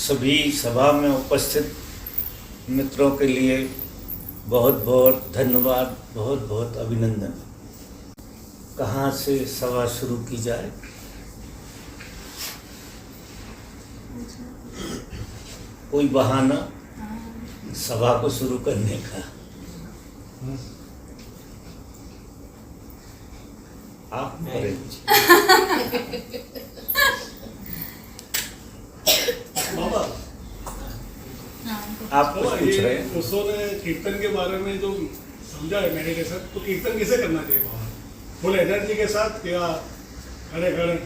सभी सभा में उपस्थित मित्रों के लिए बहुत बहुत धन्यवाद, बहुत बहुत अभिनंदन। कहाँ से सभा शुरू की जाए? कोई बहाना सभा को शुरू करने का। आप बाबा आप कुछ पूछ रहे हैं? उसों ने कीर्तन के बारे में जो समझा है मेडिटेशन, तो कीर्तन किसे करना चाहिए बाबा? फुल एनर्जी के साथ या खड़े खड़े?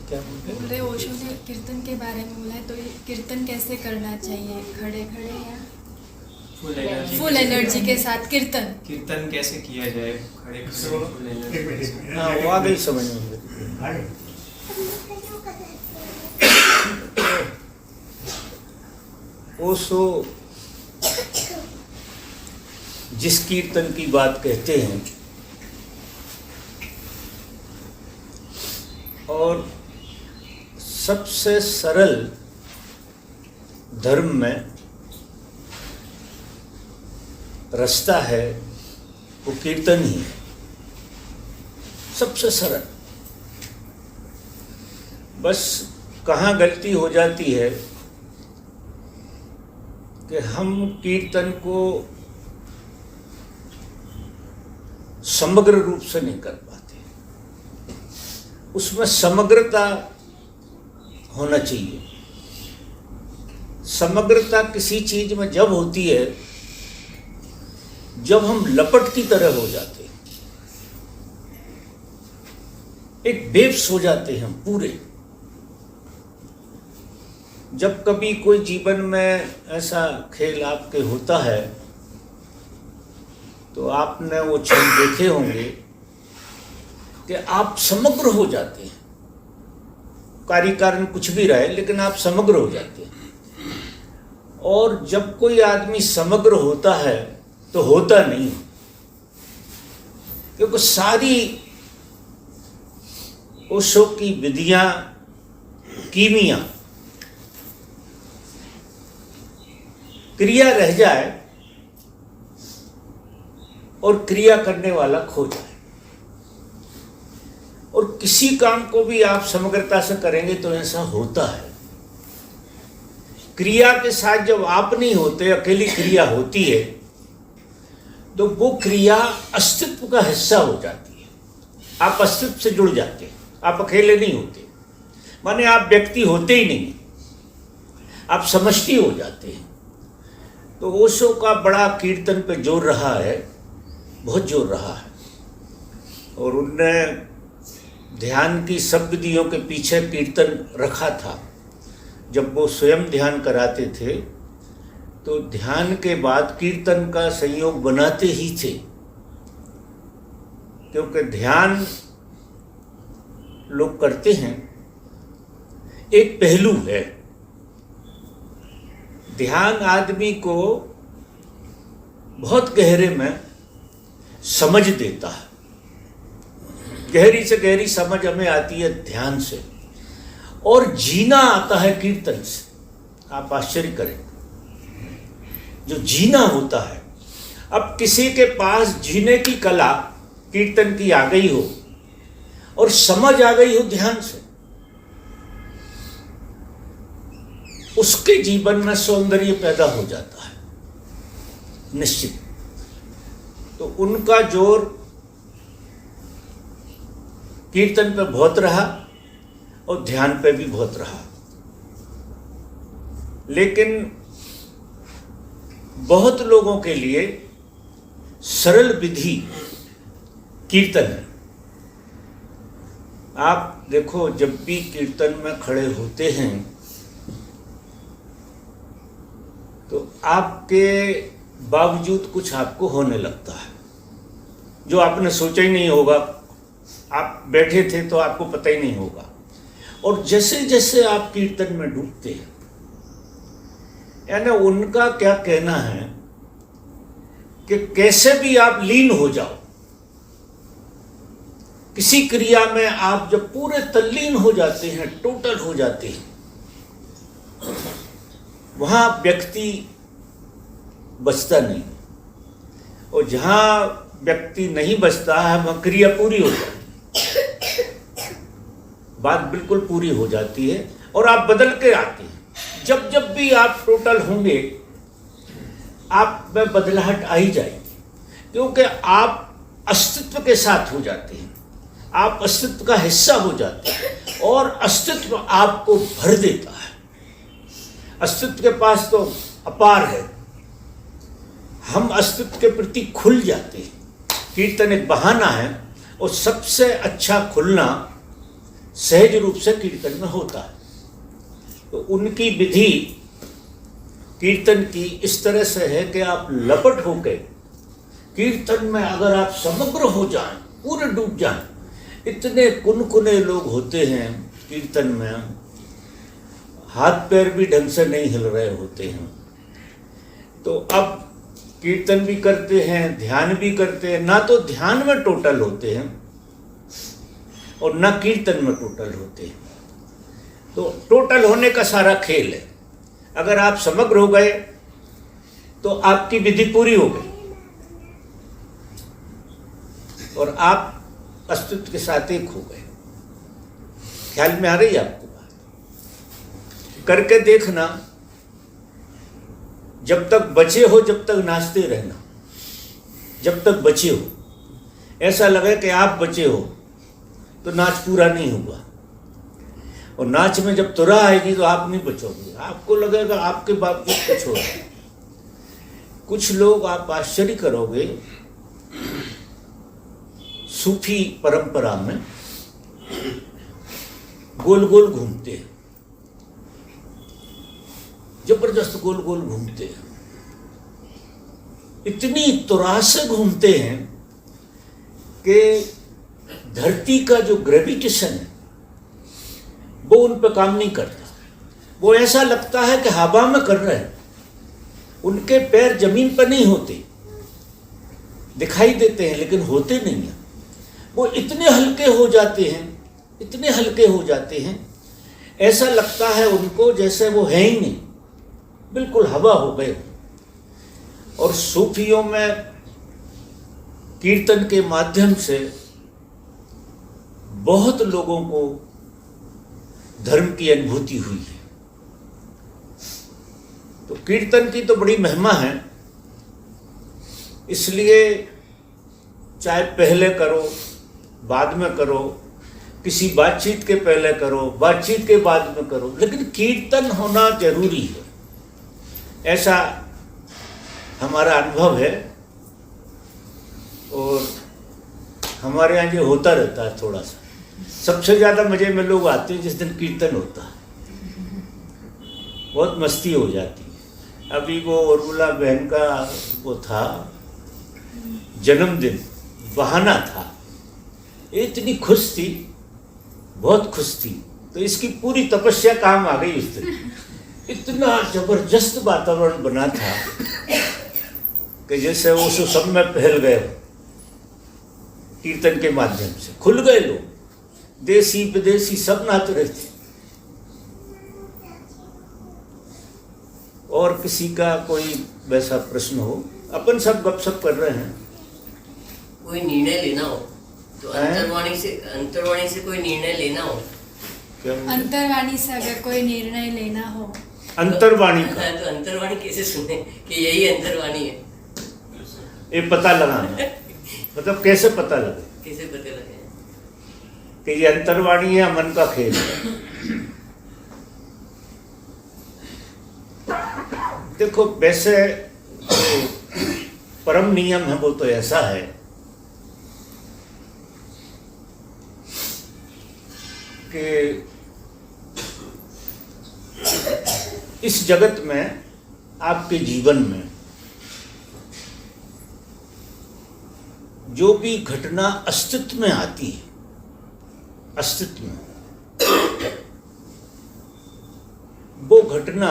क्या बोलते बोले ओशो ने कीर्तन के बारे में बोला है, तो ये कीर्तन कैसे करना चाहिए? खड़े खड़े या फुल एनर्जी के साथ कीर्तन? कीर्तन कैसे किया जाए? खड़े खड़े फुल एनर्जी। हाँ, वो आ गई समझ में। ओशो जिस कीर्तन की बात कहते हैं और सबसे सरल धर्म में रास्ता है, वो कीर्तन ही है, सबसे सरल। बस कहाँ गलती हो जाती है कि हम कीर्तन को समग्र रूप से नहीं कर पाते। उसमें समग्रता होना चाहिए। समग्रता किसी चीज में जब होती है जब हम लपट की तरह हो जाते हैं, एक बेब्स हो जाते हैं हम पूरे। जब कभी कोई जीवन में ऐसा खेल आपके होता है तो आपने वो क्षण देखे होंगे कि आप समग्र हो जाते हैं। कार्य कारण कुछ भी रहे, लेकिन आप समग्र हो जाते हैं। और जब कोई आदमी समग्र होता है तो होता नहीं, क्योंकि सारी ओशो की विधियां, कीमिया, क्रिया रह जाए और क्रिया करने वाला खो जाए। और किसी काम को भी आप समग्रता से करेंगे तो ऐसा होता है। क्रिया के साथ जब आप नहीं होते, अकेली क्रिया होती है, तो वो क्रिया अस्तित्व का हिस्सा हो जाती है। आप अस्तित्व से जुड़ जाते हैं, आप अकेले नहीं होते। माने आप व्यक्ति होते ही नहीं, आप समष्टि हो जाते हैं। तो ओशो का बड़ा कीर्तन पे जोर रहा है, बहुत जोर रहा है। और उनने ध्यान की सब विधियों के पीछे कीर्तन रखा था। जब वो स्वयं ध्यान कराते थे तो ध्यान के बाद कीर्तन का संयोग बनाते ही थे, क्योंकि ध्यान लोग करते हैं, एक पहलू है। ध्यान आदमी को बहुत गहरे में समझ देता है। गहरी से गहरी समझ हमें आती है ध्यान से, और जीना आता है कीर्तन से। आप आश्चर्य करें, जो जीना होता है। अब किसी के पास जीने की कला कीर्तन की आ गई हो और समझ आ गई हो ध्यान से, उसके जीवन में सौंदर्य पैदा हो जाता है निश्चित। तो उनका जोर कीर्तन पे बहुत रहा और ध्यान पे भी बहुत रहा। लेकिन बहुत लोगों के लिए सरल विधि कीर्तन है। आप देखो, जब भी कीर्तन में खड़े होते हैं तो आपके बावजूद कुछ आपको होने लगता है जो आपने सोचा ही नहीं होगा। आप बैठे थे तो आपको पता ही नहीं होगा। और जैसे जैसे आप कीर्तन में डूबते हैं, यानी उनका क्या कहना है कि कैसे भी आप लीन हो जाओ, किसी क्रिया में आप जब पूरे तल्लीन हो जाते हैं, टोटल हो जाते हैं, वहाँ व्यक्ति बचता नहीं, और जहाँ व्यक्ति नहीं बचता है वहाँ क्रिया पूरी हो जाती है, बात बिल्कुल पूरी हो जाती है और आप बदल के आते हैं। जब जब भी आप टोटल होंगे आप में बदलाहट आ ही जाएगी, क्योंकि आप अस्तित्व के साथ हो जाते हैं, आप अस्तित्व का हिस्सा हो जाते हैं और अस्तित्व आपको भर देता है। अस्तित्व के पास तो अपार है, हम अस्तित्व के प्रति खुल जाते हैं। कीर्तन एक बहाना है और सबसे अच्छा खुलना सहज रूप से कीर्तन में होता है। तो उनकी विधि कीर्तन की इस तरह से है कि आप लपट होकर कीर्तन में अगर आप समग्र हो जाएं, पूरे डूब जाएं। इतने कुनकुने लोग होते हैं कीर्तन में, हाथ पैर भी ढंग से नहीं हिल रहे होते हैं। तो अब कीर्तन भी करते हैं, ध्यान भी करते हैं, ना तो ध्यान में टोटल होते हैं और ना कीर्तन में टोटल होते हैं। तो टोटल होने का सारा खेल है। अगर आप समग्र हो गए तो आपकी विधि पूरी हो गई और आप अस्तित्व के साथ एक हो गए। ख्याल में आ रही है आपको बात? करके देखना, जब तक बचे हो जब तक नाचते रहना, जब तक बचे हो। ऐसा लगे कि आप बचे हो तो नाच पूरा नहीं हुआ, और नाच में जब तुरा आएगी तो आप नहीं बचोगे, आपको लगेगा आपके बावजूद कुछ हो रहा है। कुछ लोग आप आश्चर्य करोगे, सूफी परंपरा में गोल गोल घूमते हैं, जबरदस्त गोल गोल घूमते हैं, इतनी तुरा से घूमते हैं कि धरती का जो ग्रेविटेशन है वो उन पर काम नहीं करता। वो ऐसा लगता है कि हवा में कर रहे हैं, उनके पैर जमीन पर नहीं होते, दिखाई देते हैं लेकिन होते नहीं हैं। वो इतने हल्के हो जाते हैं, इतने हल्के हो जाते हैं, ऐसा लगता है उनको जैसे वो है ही नहीं, बिल्कुल हवा हो गए। और सूफियों में कीर्तन के माध्यम से बहुत लोगों को धर्म की अनुभूति हुई है। तो कीर्तन की तो बड़ी महिमा है, इसलिए चाहे पहले करो बाद में करो, किसी बातचीत के पहले करो बातचीत के बाद में करो, लेकिन कीर्तन होना जरूरी है, ऐसा हमारा अनुभव है। और हमारे यहाँ ये होता रहता है थोड़ा सा। सबसे ज़्यादा मज़े में लोग आते हैं जिस दिन कीर्तन होता है, बहुत मस्ती हो जाती है। अभी वो उर्मिला बहन का वो था जन्मदिन, बहाना था, इतनी खुश थी, बहुत खुश थी। तो इसकी पूरी तपस्या काम आ गई उस दिन। इतना जबरदस्त वातावरण बना था कि जैसे वो सब में फैल गए, कीर्तन के माध्यम से खुल गए लोग, देसी विदेशी सब नाच रहे थे। और किसी का कोई वैसा प्रश्न हो? अपन सब गपशप कर रहे हैं। कोई निर्णय लेना हो तो अंतर्वाणी से कोई निर्णय लेना हो, अंतर्वाणी से अगर कोई निर्णय लेना हो, अंतर्वाणी का तो अंतर्वाणी कैसे सुने कि यही अंतर्वाणी है? ये पता लगाना, मतलब कैसे पता लगे कैसे पता लगे कि ये अंतर्वाणी है, मन का खेल है? देखो वैसे परम नियम है वो तो ऐसा है कि इस जगत में, आपके जीवन में जो भी घटना अस्तित्व में आती है, अस्तित्व में, वो घटना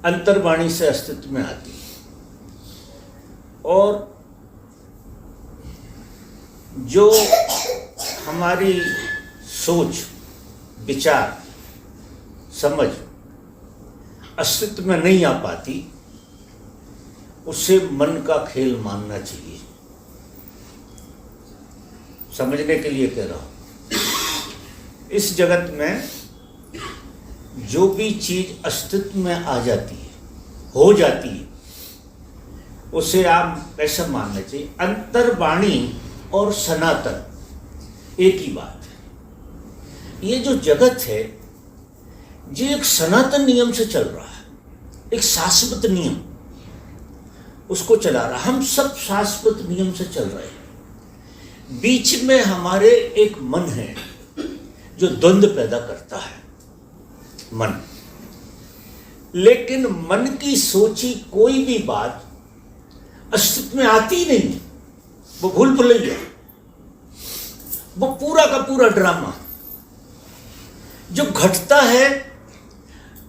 अंतर्वाणी से अस्तित्व में आती है। और जो हमारी सोच, विचार, समझ अस्तित्व में नहीं आ पाती, उसे मन का खेल मानना चाहिए। समझने के लिए कह रहा हूं, इस जगत में जो भी चीज अस्तित्व में आ जाती है, हो जाती है, उसे आप ऐसा मानना चाहिए, अंतर्वाणी और सनातन एक ही बात है। ये जो जगत है, ये एक सनातन नियम से चल रहा है, एक शाश्वत नियम उसको चला रहा है। हम सब शाश्वत नियम से चल रहे हैं। बीच में हमारे एक मन है जो द्वंद्व पैदा करता है, मन। लेकिन मन की सोची कोई भी बात अस्तित्व में आती ही नहीं, वो भूल भुलैया, वो पूरा का पूरा ड्रामा। जो घटता है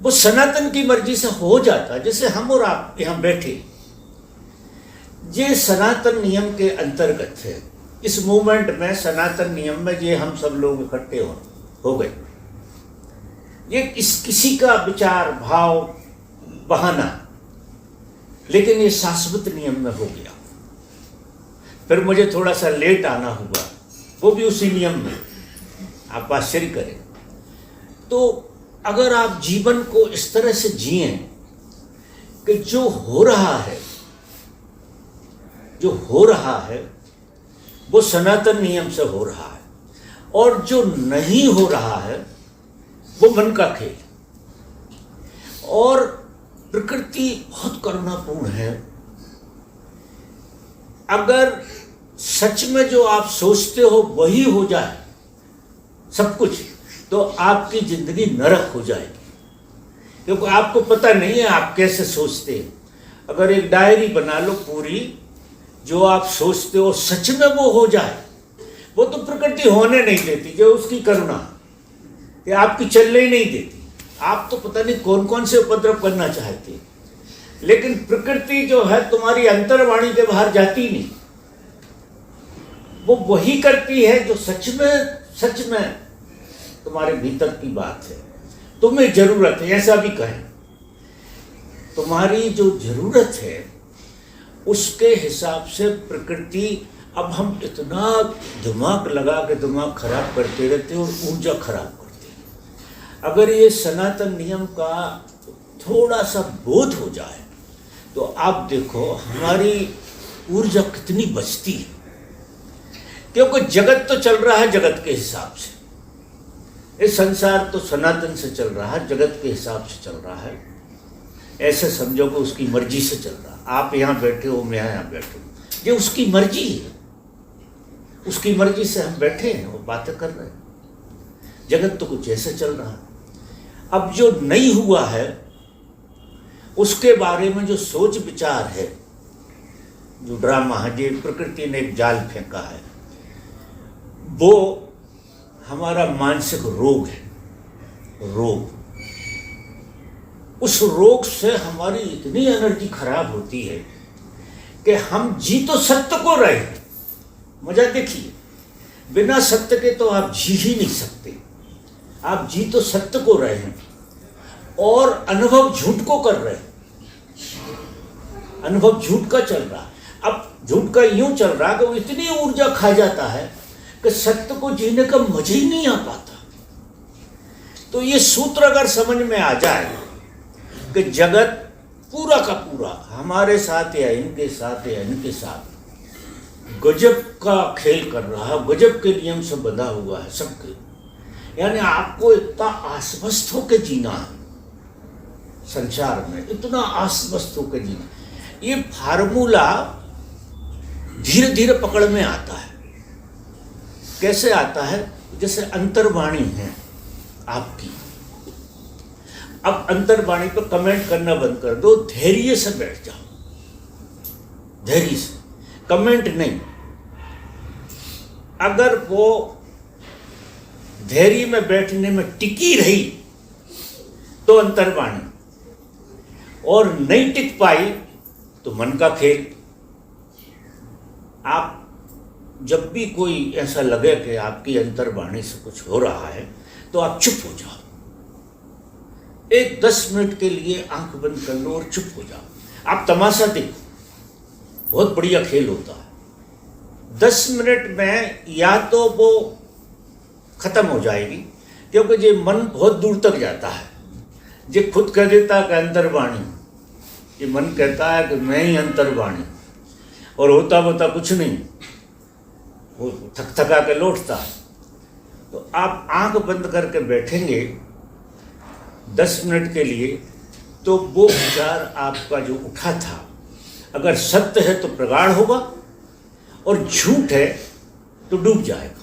वो सनातन की मर्जी से हो जाता है। जैसे हम और आप यहां बैठे, ये सनातन नियम के अंतर्गत है। इस मूवमेंट में, सनातन नियम में, ये हम सब लोग इकट्ठे हो गए। ये किसी का विचार, भाव, बहाना, लेकिन ये शाश्वत नियम में हो गया। फिर मुझे थोड़ा सा लेट आना हुआ, वो भी उसी नियम में। आप आश्चर्य करें। तो अगर आप जीवन को इस तरह से जिए कि जो हो रहा है, वो सनातन नियम से हो रहा है, और जो नहीं हो रहा है वो मन का खेल। और प्रकृति बहुत करुणापूर्ण है। अगर सच में जो आप सोचते हो वही हो जाए सब कुछ, तो आपकी जिंदगी नरक हो जाएगी, क्योंकि आपको पता नहीं है आप कैसे सोचते हैं। अगर एक डायरी बना लो पूरी, जो आप सोचते हो सच में वो हो जाए, वो तो प्रकृति होने नहीं देती, जो उसकी करुणा, ये आपकी चलने ही नहीं देती। आप तो पता नहीं कौन कौन से उपद्रव करना चाहते, लेकिन प्रकृति जो है तुम्हारी अंतर्वाणी के बाहर जाती नहीं। वो वही करती है जो सच में तुम्हारे भीतर की बात है, तुम्हें जरूरत है। ऐसा भी कहें, तुम्हारी जो जरूरत है उसके हिसाब से प्रकृति। अब हम इतना दिमाग लगा के दिमाग खराब करते रहते हैं और ऊर्जा खराब करते हैं। अगर ये सनातन नियम का थोड़ा सा बोध हो जाए तो आप देखो हमारी ऊर्जा कितनी बचती है, क्योंकि जगत तो चल रहा है जगत के हिसाब से। ये संसार तो सनातन से चल रहा है, जगत के हिसाब से चल रहा है। ऐसे समझो कि उसकी मर्जी से चल रहा है। आप यहाँ बैठे हो, मैं यहाँ बैठे हूँ, ये उसकी मर्जी है। उसकी मर्जी से हम बैठे हैं और बातें कर रहे हैं। जगत तो कुछ ऐसे चल रहा है। अब जो नहीं हुआ है उसके बारे में जो सोच विचार है, जो ड्रामा है, जो प्रकृति ने एक जाल फेंका है, वो हमारा मानसिक रोग है। रोग, उस रोग से हमारी इतनी एनर्जी खराब होती है कि हम जी तो सत्य को रहे हैं। मजा देखिए, बिना सत्य के तो आप जी ही नहीं सकते। आप जी तो सत्य को रहे हैं और अनुभव झूठ को कर रहे हैं। अनुभव झूठ का चल रहा है। अब झूठ का यूं चल रहा है कि वो इतनी ऊर्जा खा जाता है कि सत्य को जीने का मजा ही नहीं आ पाता। तो ये सूत्र अगर समझ में आ जाए कि जगत पूरा का पूरा हमारे साथ या इनके साथ या इनके साथ गजब का खेल कर रहा है, गजब के नियम से बंधा हुआ है सबके, यानी आपको इतना आश्वस्त होकर जीना है संसार में, इतना आश्वस्त होकर जीना। ये फार्मूला धीरे धीरे पकड़ में आता है। कैसे आता है? जैसे अंतर्वाणी है आपकी। अब अंतर्वाणी पर कमेंट करना बंद कर दो, धैर्य से बैठ जाओ, धैर्य से, कमेंट नहीं। अगर वो धैर्य में बैठने में टिकी रही तो अंतर्वाणी, और नहीं टिक पाई तो मन का खेल। आप जब भी कोई ऐसा लगे कि आपकी अंतर्वाणी से कुछ हो रहा है तो आप चुप हो जाओ, एक 10 मिनट के लिए आंख बंद कर लो और चुप हो जाओ। आप तमाशा देखो, बहुत बढ़िया खेल होता है। 10 मिनट में या तो वो खत्म हो जाएगी, क्योंकि ये मन बहुत दूर तक जाता है। ये खुद कह देता है कि अंतर्वाणी, ये मन कहता है कि मैं ही अंतर्वाणी, और होता होता कुछ नहीं, वो थक थका के लौटता है। तो आप आंख बंद करके बैठेंगे 10 मिनट के लिए, तो वो विचार आपका जो उठा था, अगर सत्य है तो प्रगाढ़ होगा, और झूठ है तो डूब जाएगा।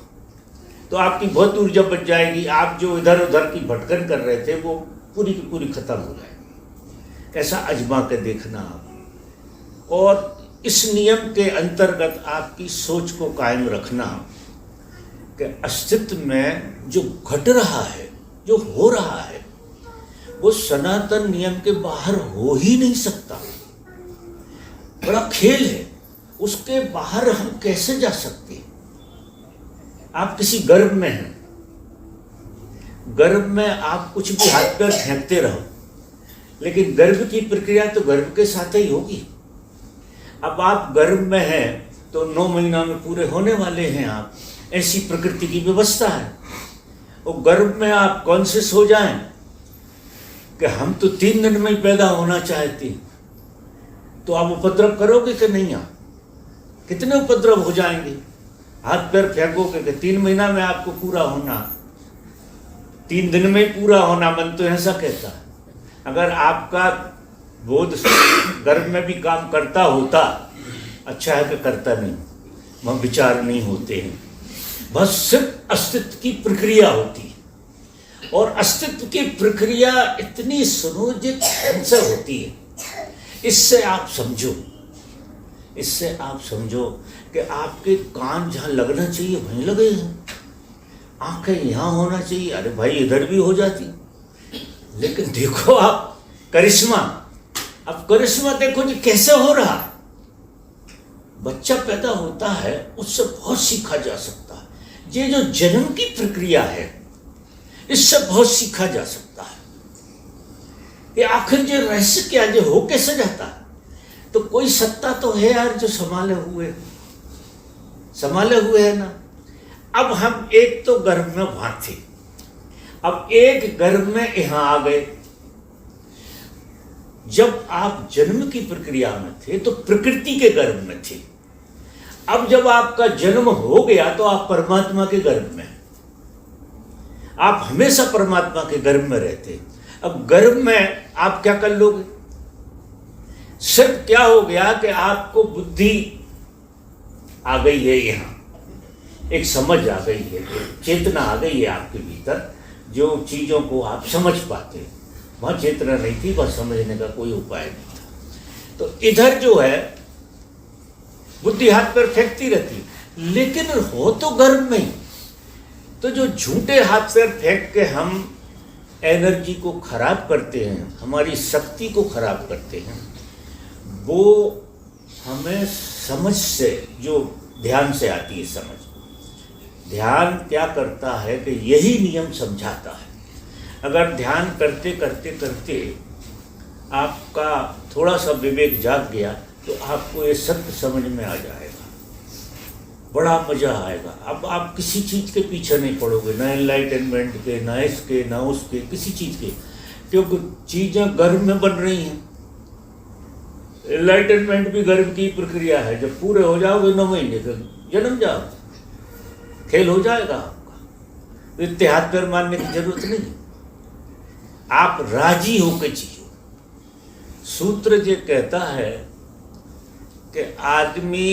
तो आपकी बहुत ऊर्जा बच जाएगी। आप जो इधर उधर की भटकन कर रहे थे वो पूरी की पूरी खत्म हो जाएगी। ऐसा आजमा के देखना आप, और इस नियम के अंतर्गत आपकी सोच को कायम रखना कि अस्तित्व में जो घट रहा है, जो हो रहा है, वो सनातन नियम के बाहर हो ही नहीं सकता। बड़ा खेल है, उसके बाहर हम कैसे जा सकते हैं? आप किसी गर्भ में हैं, गर्भ में आप कुछ भी हाथ पैर फेंकते रहो, लेकिन गर्भ की प्रक्रिया तो गर्भ के साथ ही होगी। अब आप गर्भ में हैं तो 9 महीना में पूरे होने वाले हैं आप, ऐसी प्रकृति की व्यवस्था है। वो गर्भ में आप कॉन्शियस हो जाएं कि हम तो 3 दिन में ही पैदा होना चाहते हैं, तो आप उपद्रव करोगे कि नहीं? आप कितने उपद्रव हो जाएंगे? हाथ पैर फेंकोगे कि 3 महीना में आपको पूरा होना, 3 दिन में ही पूरा होना, मन तो ऐसा कहता है। अगर आपका बोध गर्भ में भी काम करता होता, अच्छा है कि करता नहीं, वहाँ विचार नहीं होते हैं, बस सिर्फ अस्तित्व की प्रक्रिया होती है। और अस्तित्व की प्रक्रिया इतनी सुनियोजित ढंग से होती है। इससे आप समझो, इससे आप समझो कि आपके कान जहाँ लगना चाहिए वहीं लगे हैं, आंखें यहाँ होना चाहिए, अरे भाई इधर भी हो जाती। लेकिन देखो आप करिश्मा, अब करिश्मा देखो जी कैसे हो रहा है। बच्चा पैदा होता है, उससे बहुत सीखा जा सकता है। ये जो जन्म की प्रक्रिया है, इससे बहुत सीखा जा सकता है कि आखिर ये रहस्य क्या, ये हो कैसे जाता है। तो कोई सत्ता तो है यार जो संभाले हुए है ना। अब हम एक तो गर्भ में वहां थे, अब एक गर्भ में यहां आ गए। जब आप जन्म की प्रक्रिया में थे तो प्रकृति के गर्भ में थे। अब जब आपका जन्म हो गया तो आप परमात्मा के गर्भ में, आप हमेशा परमात्मा के गर्भ में रहते। अब गर्भ में आप क्या कर लोगे? सिर्फ क्या हो गया कि आपको बुद्धि आ गई है, यहाँ एक समझ आ गई है, चेतना आ गई है आपके भीतर, जो चीज़ों को आप समझ पाते हैं। वहाँ चेतना नहीं थी, वह समझने का कोई उपाय नहीं था। तो इधर जो है बुद्धि हाथ पैर फेंकती रहती, लेकिन हो तो गर्भ में ही। तो जो झूठे हाथ पैर फेंक के हम एनर्जी को खराब करते हैं, हमारी शक्ति को खराब करते हैं, वो हमें समझ से, जो ध्यान से आती है समझ। ध्यान क्या करता है कि यही नियम समझाता है। अगर ध्यान करते करते करते आपका थोड़ा सा विवेक जाग गया तो आपको ये सत्य समझ में आ जाएगा, बड़ा मज़ा आएगा। अब आप किसी चीज़ के पीछे नहीं पड़ोगे, ना एनलाइटनमेंट के, ना इसके, ना उसके, किसी चीज़ के, क्योंकि चीज़ें गर्भ में बन रही हैं। एनलाइटनमेंट भी गर्भ की प्रक्रिया है। जब पूरे हो जाओगे 9 महीने के, जन्म जाओ, खेल हो जाएगा आपका। इतने हाथ पैर मारने की जरूरत नहीं, आप राजी होकर जियो। सूत्र ये कहता है कि आदमी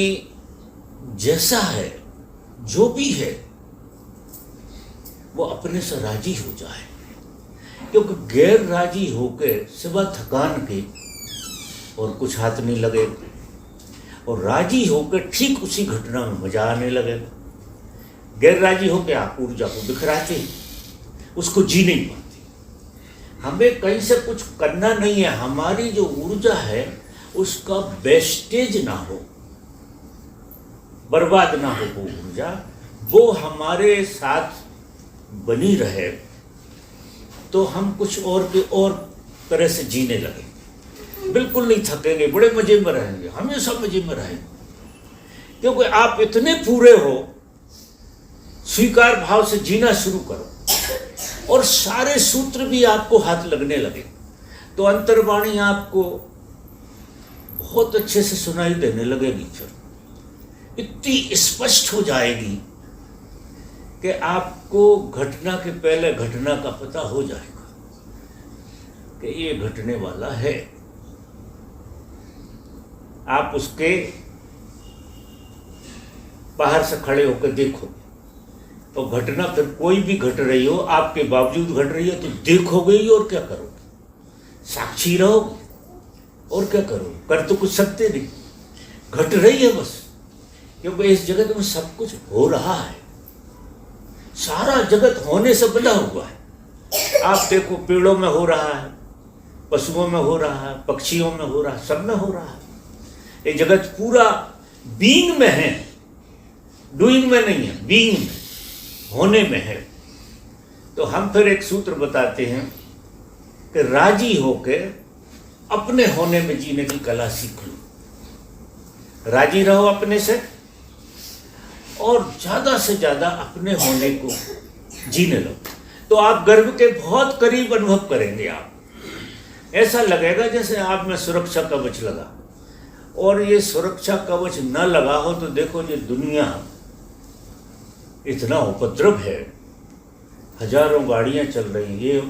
जैसा है, जो भी है, वो अपने से राजी हो जाए, क्योंकि गैर राजी होकर सिवा थकान के और कुछ हाथ नहीं लगेगा, और राजी होकर ठीक उसी घटना में मजा आने लगेगा। गैर राजी होकर आप ऊर्जा को बिखराते, उसको जी नहीं पाते। हमें कहीं से कुछ करना नहीं है, हमारी जो ऊर्जा है उसका वेस्टेज ना हो, बर्बाद ना हो वो ऊर्जा, वो हमारे साथ बनी रहे, तो हम कुछ और तरह से जीने लगे, बिल्कुल नहीं थकेंगे, बड़े मजे में रहेंगे, हमेशा मजे में रहेंगे, क्योंकि आप इतने पूरे हो। स्वीकार भाव से जीना शुरू करो और सारे सूत्र भी आपको हाथ लगने लगे, तो अंतर्वाणी आपको बहुत अच्छे से सुनाई देने लगेगी, फिर इतनी स्पष्ट हो जाएगी कि आपको घटना के पहले घटना का पता हो जाएगा कि ये घटने वाला है। आप उसके बाहर से खड़े होकर देखो तो घटना फिर कोई भी घट रही हो, आपके बावजूद घट रही है तो देखोगे ही, और क्या करोगे? साक्षी रहोगे और क्या करोगे? कर तो कुछ सकते नहीं, घट रही है बस, क्योंकि इस जगत में सब कुछ हो रहा है, सारा जगत होने से बना हुआ है। आप देखो, पेड़ों में हो रहा है, पशुओं में हो रहा है, पक्षियों में हो रहा है, सब में हो रहा है। ये जगत पूरा बीइंग में है, डूइंग में नहीं है, बीइंग में, होने में है। तो हम फिर एक सूत्र बताते हैं कि राजी होकर अपने होने में जीने की कला सीख लो। राजी रहो अपने से और ज़्यादा से ज़्यादा अपने होने को जीने लो, तो आप गर्व के बहुत करीब अनुभव करेंगे। आप ऐसा लगेगा जैसे आप में सुरक्षा कवच लगा, और ये सुरक्षा कवच न लगा हो तो देखो ये दुनिया इतना उपद्रव है, हजारों गाड़ियां चल रही हैं, ये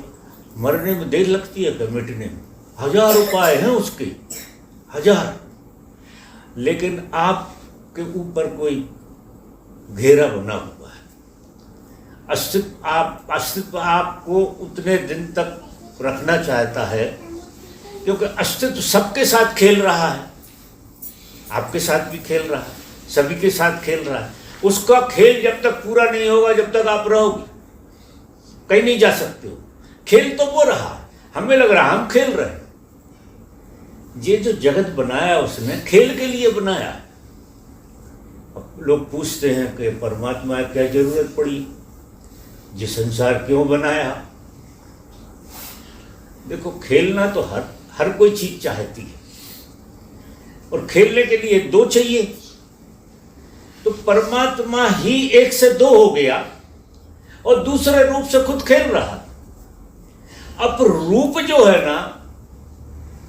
मरने में देर लगती है, मिटने में हजार उपाय हैं उसके, हजार, लेकिन आपके ऊपर कोई घेरा बना हुआ है। अस्तित्व आपको उतने दिन तक रखना चाहता है, क्योंकि अस्तित्व सबके साथ खेल रहा है, आपके साथ भी खेल रहा है, सभी के साथ खेल रहा है। उसका खेल जब तक पूरा नहीं होगा, जब तक आप रहोगे, कहीं नहीं जा सकते हो। खेल तो वो रहा, हमें लग रहा हम खेल रहे हैं। ये जो जगत बनाया उसने खेल के लिए बनाया है। अब लोग पूछते हैं कि परमात्मा क्या जरूरत पड़ी, ये संसार क्यों बनाया? देखो, खेलना तो हर कोई चीज चाहती है, और खेलने के लिए दो चाहिए, तो परमात्मा ही एक से दो हो गया और दूसरे रूप से खुद खेल रहा। अब रूप जो है ना,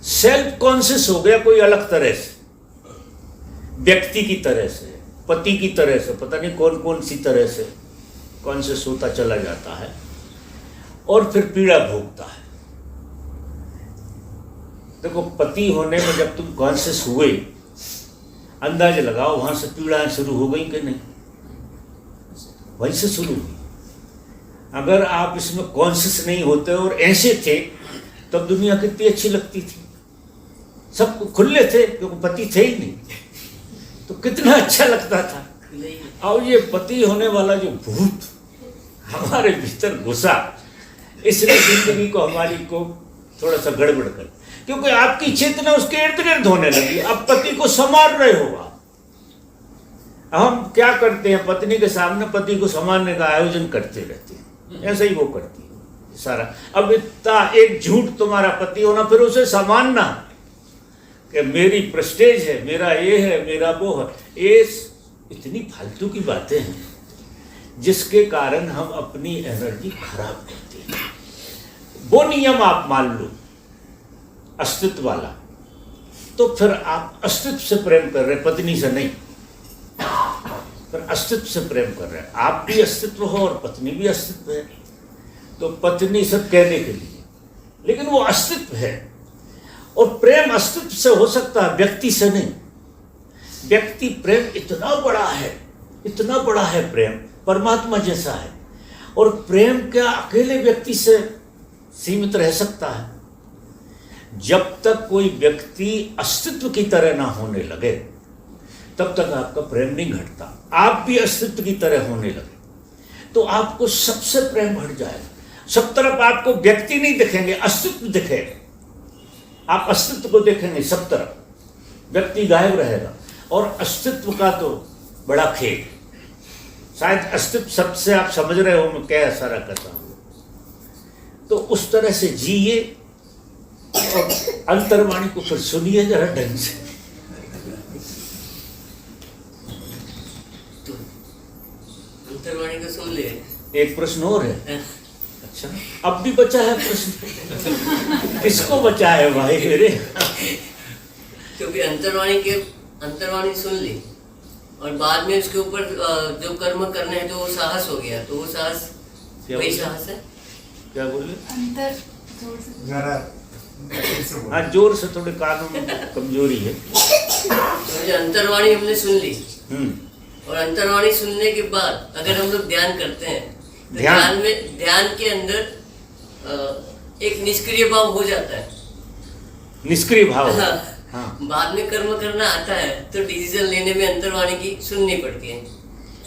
सेल्फ कॉन्शियस हो गया कोई अलग तरह से, व्यक्ति की तरह से, पति की तरह से, पता नहीं कौन कौन सी तरह से कॉन्शियस होता चला जाता है, और फिर पीड़ा भोगता है। देखो, पति होने में जब तुम कॉन्शियस हुए, अंदाज लगाओ वहां से पीड़ाएं शुरू हो गई कि नहीं? वहीं से शुरू हुई। अगर आप इसमें कॉन्शियस नहीं होते और ऐसे थे, तब दुनिया कितनी अच्छी लगती थी, सब खुले थे, क्योंकि पति थे ही नहीं, तो कितना अच्छा लगता था। और ये पति होने वाला जो भूत हमारे भीतर घुसा, इसने जिंदगी को हमारी को थोड़ा सा गड़बड़ कर, क्योंकि आपकी चेतना उसके इर्द गिर्द होने लगी। अब पति को संभाल रहे हो आप। हम क्या करते हैं, पत्नी के सामने पति को संभालने का आयोजन करते रहते हैं, ऐसा ही वो करती है सारा। अब इतना एक झूठ तुम्हारा पति होना, फिर उसे संभालना कि मेरी प्रेस्टेज है, मेरा ये है, मेरा वो है, ये इतनी फालतू की बातें हैं जिसके कारण हम अपनी एनर्जी खराब करते हैं। वो नियम आप मान लो अस्तित्व वाला, तो फिर आप अस्तित्व से प्रेम कर रहे, पत्नी से नहीं, फिर अस्तित्व से प्रेम कर रहे हैं। आप भी अस्तित्व हो और पत्नी भी अस्तित्व है, तो पत्नी सब कहने के लिए, लेकिन वो अस्तित्व है। और प्रेम अस्तित्व से हो सकता है, व्यक्ति से नहीं। व्यक्ति प्रेम इतना बड़ा है, इतना बड़ा है प्रेम, परमात्मा जैसा है। और प्रेम क्या अकेले व्यक्ति से सीमित रह सकता है? जब तक कोई व्यक्ति अस्तित्व की तरह ना होने लगे, तब तक आपका प्रेम नहीं घटता। आप भी अस्तित्व की तरह होने लगे तो आपको सबसे प्रेम हट जाएगा। सब तरफ आपको व्यक्ति नहीं दिखेंगे, अस्तित्व दिखेगा। आप अस्तित्व को देखेंगे सब तरफ, व्यक्ति गायब रहेगा। और अस्तित्व का तो बड़ा खेल, शायद अस्तित्व सबसे आप समझ रहे हो मैं क्या सारा करता हूँ। तो उस तरह से जिए और अंतर्वाणी को फिर सुनिए जरा ढंग से। तो अंतर्वाणी को सुन ले। एक प्रश्न और है। अच्छा, अब भी बचा है प्रश्न। किसको बचा है भाई मेरे? क्योंकि अंतर्वाणी सुन ली और बाद में उसके ऊपर जो कर्म करने हैं तो वो साहस हो गया, तो वो साहस वही साहस है। क्या बोले? अंतर जोर से हाँ, जोर से, थोड़े कानों में कमजोरी है। तो जो अंतर्वाणी हमने सुन ली हम्म। और अंतर्वाणी सुनने के बाद अगर हम लोग ध्यान करते हैं तो ध्यान? ध्यान के अंदर एक निष्क्रिय भाव हो जाता है। निष्क्रिय भाव। हाँ। हाँ। बाद में कर्म करना आता है तो डिसीजन लेने में अंतर्वाणी की सुननी पड़ती है।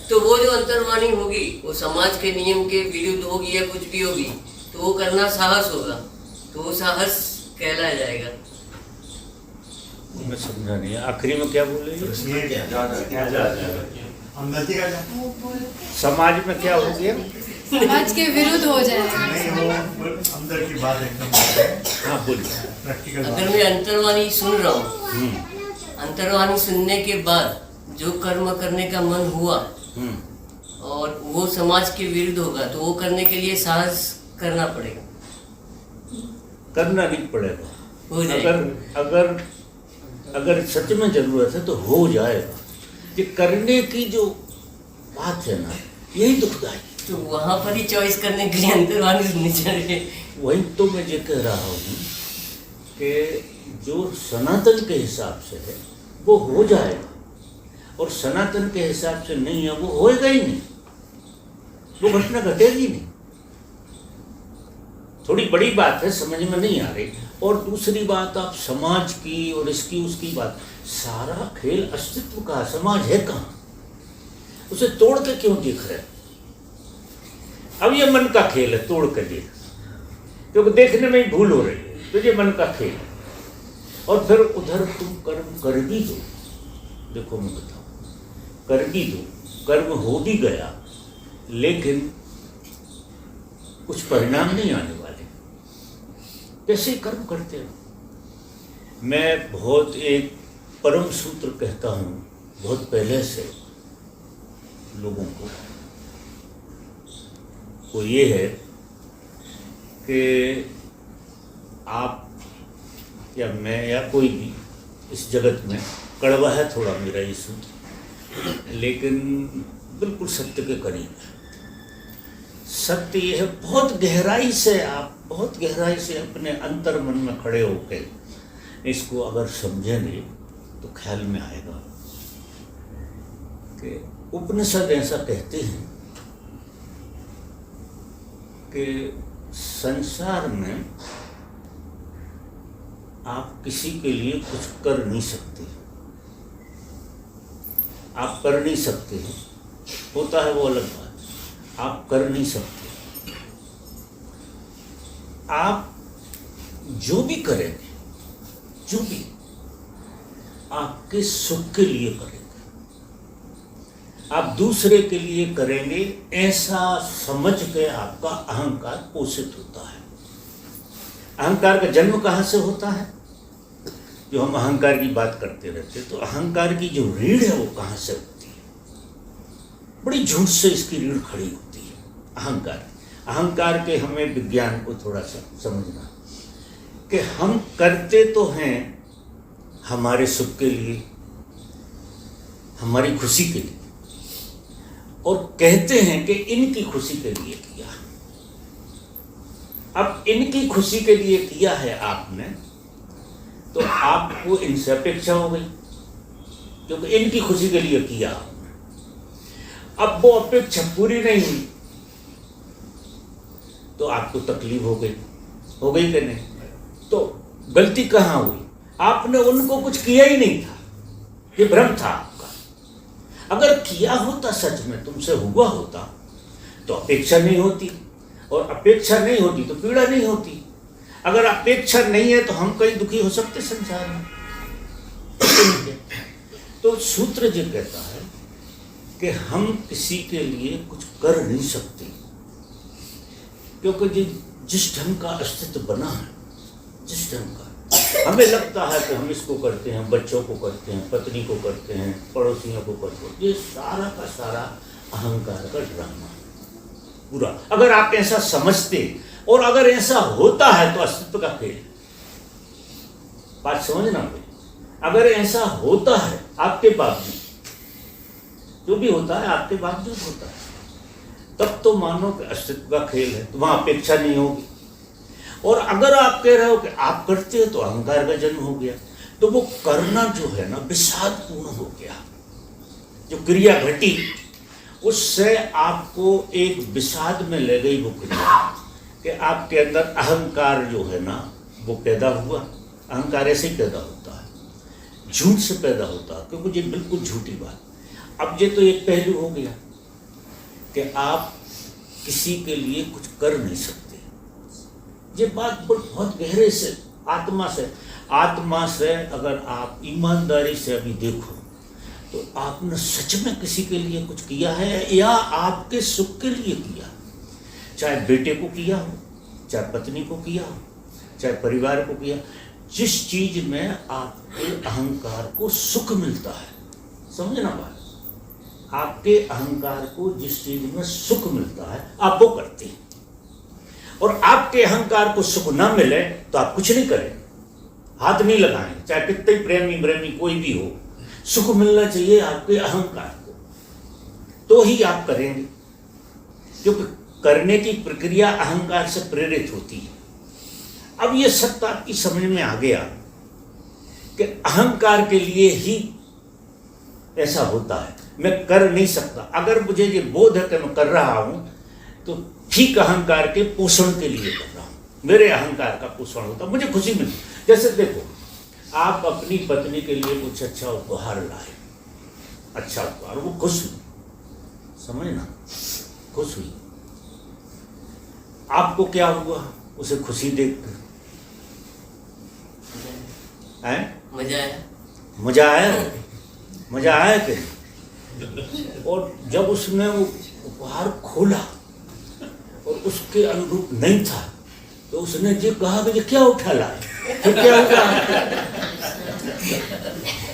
तो वो जो अंतर्वाणी होगी वो समाज के नियम के विरुद्ध होगी या कुछ भी होगी तो वो करना साहस होगा, तो वो साहस कहलाया जाएगा। मैं समझा नहीं, आखिरी में क्या बोले? वो बोल समाज में क्या हो गया? समाज के विरुद्ध हो जाएगा। अंदर की बात एकदम हाँ बोलिए। प्रैक्टिकल अगर मैं अंतर्वाणी सुन रहा हूँ, अंतर्वाणी सुनने के बाद जो कर्म करने का मन हुआ और वो समाज के विरुद्ध होगा तो वो करने के लिए साहस करना पड़ेगा। करना नहीं पड़ेगा। हो जाएगा। अगर अगर सच में जरूरत है तो हो जाएगा। ये करने की जो बात है ना, यही दुखदाई। तो वहां पर ही चॉइस करने के लिए अंतर्वाणी सुननी चाहिए। वही तो मैं ये कह रहा हूँ कि जो सनातन के हिसाब से है वो हो जाएगा, और सनातन के हिसाब से नहीं है वो होएगा ही नहीं, वो घटना घटेगी नहीं। थोड़ी बड़ी बात है, समझ में नहीं आ रही। और दूसरी बात, आप समाज की और इसकी उसकी बात, सारा खेल अस्तित्व का, समाज है कहाँ? उसे तोड़ के क्यों देख रहे? अब ये मन का खेल है, तोड़ के देख, क्योंकि देखने में ही भूल हो रही है, तो ये मन का खेल है। और फिर उधर तुम कर्म कर भी दो, देखो मैं बताऊं, कर भी दो, कर्म हो भी गया, लेकिन कुछ परिणाम नहीं आने वाले। कैसे कर्म करते हो? मैं बहुत एक परम सूत्र कहता हूँ बहुत पहले से लोगों को, वो ये है कि आप या मैं या कोई भी इस जगत में, कड़वा है थोड़ा मेरा ये सूत्र, लेकिन बिल्कुल सत्य के करीब है। सत्य ये है, बहुत गहराई से, आप बहुत गहराई से अपने अंतर मन में खड़े होकर इसको अगर समझेंगे तो ख्याल में आएगा कि उपनिषद ऐसा कहते हैं कि संसार में आप किसी के लिए कुछ कर नहीं सकते। आप कर नहीं सकते हैं, होता है वो अलग बात, आप कर नहीं सकते। आप जो भी करेंगे, जो भी आपके सुख के लिए करेंगे, आप दूसरे के लिए करेंगे, ऐसा समझ के आपका अहंकार पोषित होता है। अहंकार का जन्म कहाँ से होता है? जो हम अहंकार की बात करते रहते, तो अहंकार की जो रीढ़ है वो कहाँ से होती है? बड़ी झूठ से इसकी रीढ़ खड़ी होती है। अहंकार के हमें विज्ञान को थोड़ा सा समझना कि हम करते तो हैं हमारे सुख के लिए, हमारी खुशी के लिए, और कहते हैं कि इनकी खुशी के लिए किया। अब इनकी खुशी के लिए किया है आपने, तो आपको इनसे अपेक्षा हो गई, क्योंकि इनकी खुशी के लिए किया आपने। अब वो अपेक्षा पूरी नहीं हुई तो आपको तकलीफ हो गई कि नहीं? तो गलती कहाँ हुई? आपने उनको कुछ किया ही नहीं था, ये भ्रम था आपका। अगर किया होता, सच में तुमसे हुआ होता, तो अपेक्षा नहीं होती, और अपेक्षा नहीं होती तो पीड़ा नहीं होती। अगर अपेक्षा नहीं है तो हम कहीं दुखी हो सकते संसार में? तो सूत्र जो कहता है कि हम किसी के लिए कुछ कर नहीं सकते, क्योंकि जिस ढंग का अस्तित्व बना है, जिस ढंग का हमें लगता है कि हम इसको करते हैं, बच्चों को करते हैं, पत्नी को करते हैं, पड़ोसियों को करते हैं, ये सारा का सारा अहंकार का ड्रामा है पूरा। अगर आप ऐसा समझते और अगर ऐसा होता है तो अस्तित्व का खेल। बात समझना भाई, अगर ऐसा होता है आपके बावजूद, जो भी होता है आपके बावजूद होता है, तब तो मानो कि अस्तित्व का खेल है, तो वहां अपेक्षा नहीं होगी। और अगर आप कह रहे हो कि आप करते हो तो अहंकार का जन्म हो गया, तो वो करना जो है ना विषादपूर्ण हो गया। जो क्रिया घटी उससे आपको एक विषाद में ले गई वो क्रिया, कि आपके अंदर अहंकार जो है ना वो पैदा हुआ। अहंकार ऐसे ही पैदा होता है, झूठ से पैदा होता है, क्योंकि ये बिल्कुल झूठी बात। अब ये तो एक पहलू हो गया कि आप किसी के लिए कुछ कर नहीं सकते। ये बात बहुत गहरे से आत्मा से अगर आप ईमानदारी से अभी देखो तो आपने सच में किसी के लिए कुछ किया है या आपके सुख के लिए किया? चाहे बेटे को किया हो, चाहे पत्नी को किया हो, चाहे परिवार को किया, जिस चीज में आपके अहंकार को सुख मिलता है, समझना बात, आपके अहंकार को जिस चीज में सुख मिलता है आप वो करते हैं। और आपके अहंकार को सुख ना मिले तो आप कुछ नहीं करें, हाथ नहीं लगाएं, चाहे कितने प्रेमी कोई भी हो। सुख मिलना चाहिए आपके अहंकार को, तो ही आप करेंगे, क्योंकि करने की प्रक्रिया अहंकार से प्रेरित होती है। अब ये सत्य आपकी समझ में आ गया कि अहंकार के लिए ही ऐसा होता है, मैं कर नहीं सकता। अगर मुझे ये बोध है कि मैं कर रहा हूं तो ठीक अहंकार के पोषण के लिए कर रहा हूं, मेरे अहंकार का पोषण होता, मुझे खुशी मिलती। जैसे देखो, आप अपनी पत्नी के लिए कुछ अच्छा उपहार लाए, अच्छा उपहार, वो खुश हुई, समझना, खुश हुई। आपको क्या हुआ उसे खुशी देखकर? मजा आया कि? और जब उसने वो उपहार खोला और उसके अनुरूप नहीं था तो उसने ये कहा कि ये क्या उठा लाए,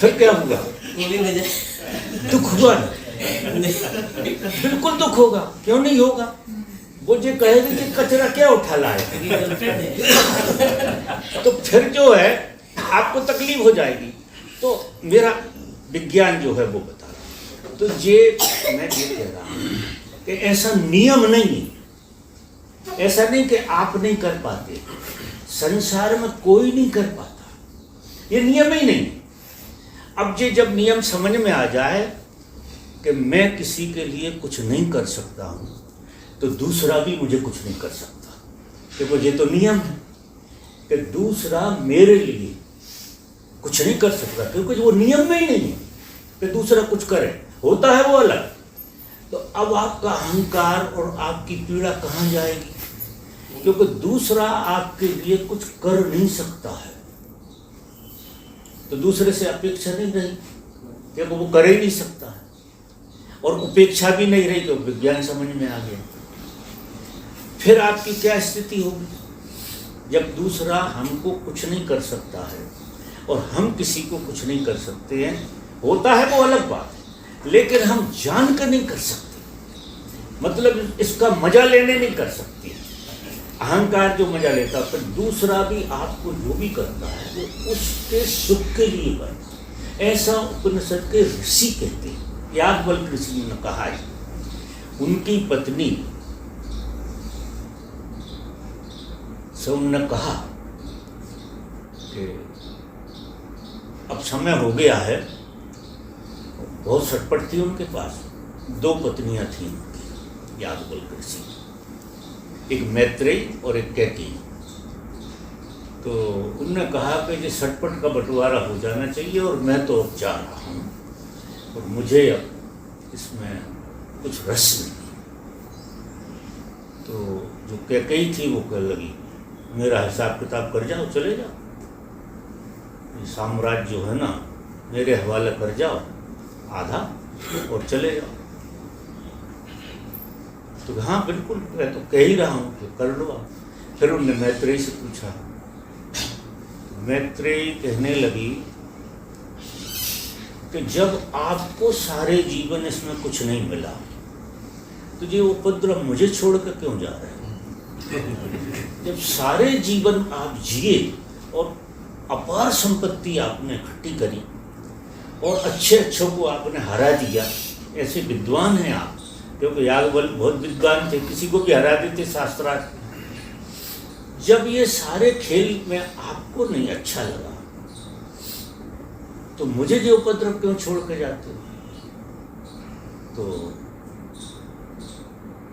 फिर क्या हुआ? दुख हुआ ना? बिल्कुल दुख होगा, क्यों नहीं होगा? वो ये कहेगी कि कचरा क्या उठा लाए, तो फिर जो है आपको तकलीफ हो जाएगी। तो मेरा विज्ञान जो है वो बता रहा है। तो ये मैं ये कह रहा हूँ कि ऐसा नियम नहीं है, ऐसा नहीं कि आप नहीं कर पाते, संसार में कोई नहीं कर पाता, ये नियम ही नहीं। अब ये जब नियम समझ में आ जाए कि मैं किसी के लिए कुछ नहीं कर सकता हूँ तो दूसरा भी मुझे कुछ नहीं कर सकता, क्योंकि ये तो नियम है कि दूसरा मेरे लिए कुछ नहीं कर सकता, क्योंकि वो नियम में ही नहीं है कि दूसरा कुछ करे, होता है वो अलग। तो अब आपका अहंकार और आपकी पीड़ा कहाँ जाएगी? क्योंकि दूसरा आपके लिए कुछ कर नहीं सकता है, तो दूसरे से अपेक्षा नहीं रही, क्योंकि वो कर ही नहीं सकता है, और उपेक्षा भी नहीं रही, तो विज्ञान समझ में आ गया। फिर आपकी क्या स्थिति होगी? जब दूसरा हमको कुछ नहीं कर सकता है और हम किसी को कुछ नहीं कर सकते हैं, होता है वो अलग बात है, लेकिन हम जान कर नहीं कर सकते, मतलब इसका मजा लेने नहीं कर सकते। अहंकार जो मजा लेता है, फिर दूसरा भी आपको जो भी करता है वो उसके सुख के लिए करता है। ऐसा उपनिषद के ऋषि कहते हैं, याज्ञवल्क्य ऋषि ने कहा है। उनकी पत्नी से उन्होंने कहा कि अब समय हो गया है, बहुत सटपट थी उनके पास, 2 पत्नियां थीं उनकी, याज्ञवल्क्य ऋषि, एक मैत्रेयी और एक कैकेयी। तो उन्होंने कहा कि ये सटपट का बंटवारा हो जाना चाहिए और मैं तो अब जा रहा हूँ और मुझे अब इसमें कुछ रस नहीं। तो जो कैकेयी थी वो कहने लगी, मेरा हिसाब किताब कर जाओ, चले जाओ, ये साम्राज्य जो है ना मेरे हवाले कर जाओ आधा और चले जाओ। तो हाँ बिल्कुल, मैं तो कह ही रहा हूँ कि कर लो आप। फिर उनने मैत्रेयी से पूछा। मैत्रेयी कहने लगी कि जब आपको सारे जीवन इसमें कुछ नहीं मिला तो ये उपद्रव मुझे छोड़कर क्यों जा रहे हैं? जब सारे जीवन आप जिए और अपार संपत्ति आपने इकट्ठी करी और अच्छे अच्छों को आपने हरा दिया, ऐसे विद्वान हैं आप, क्योंकि याज्ञवल्क्य बहुत विद्वान थे, किसी को भी हरा देते शास्त्रार्थ। जब ये सारे खेल में आपको नहीं अच्छा लगा तो मुझे जो उपद्रव क्यों छोड़ के जाते हो? तो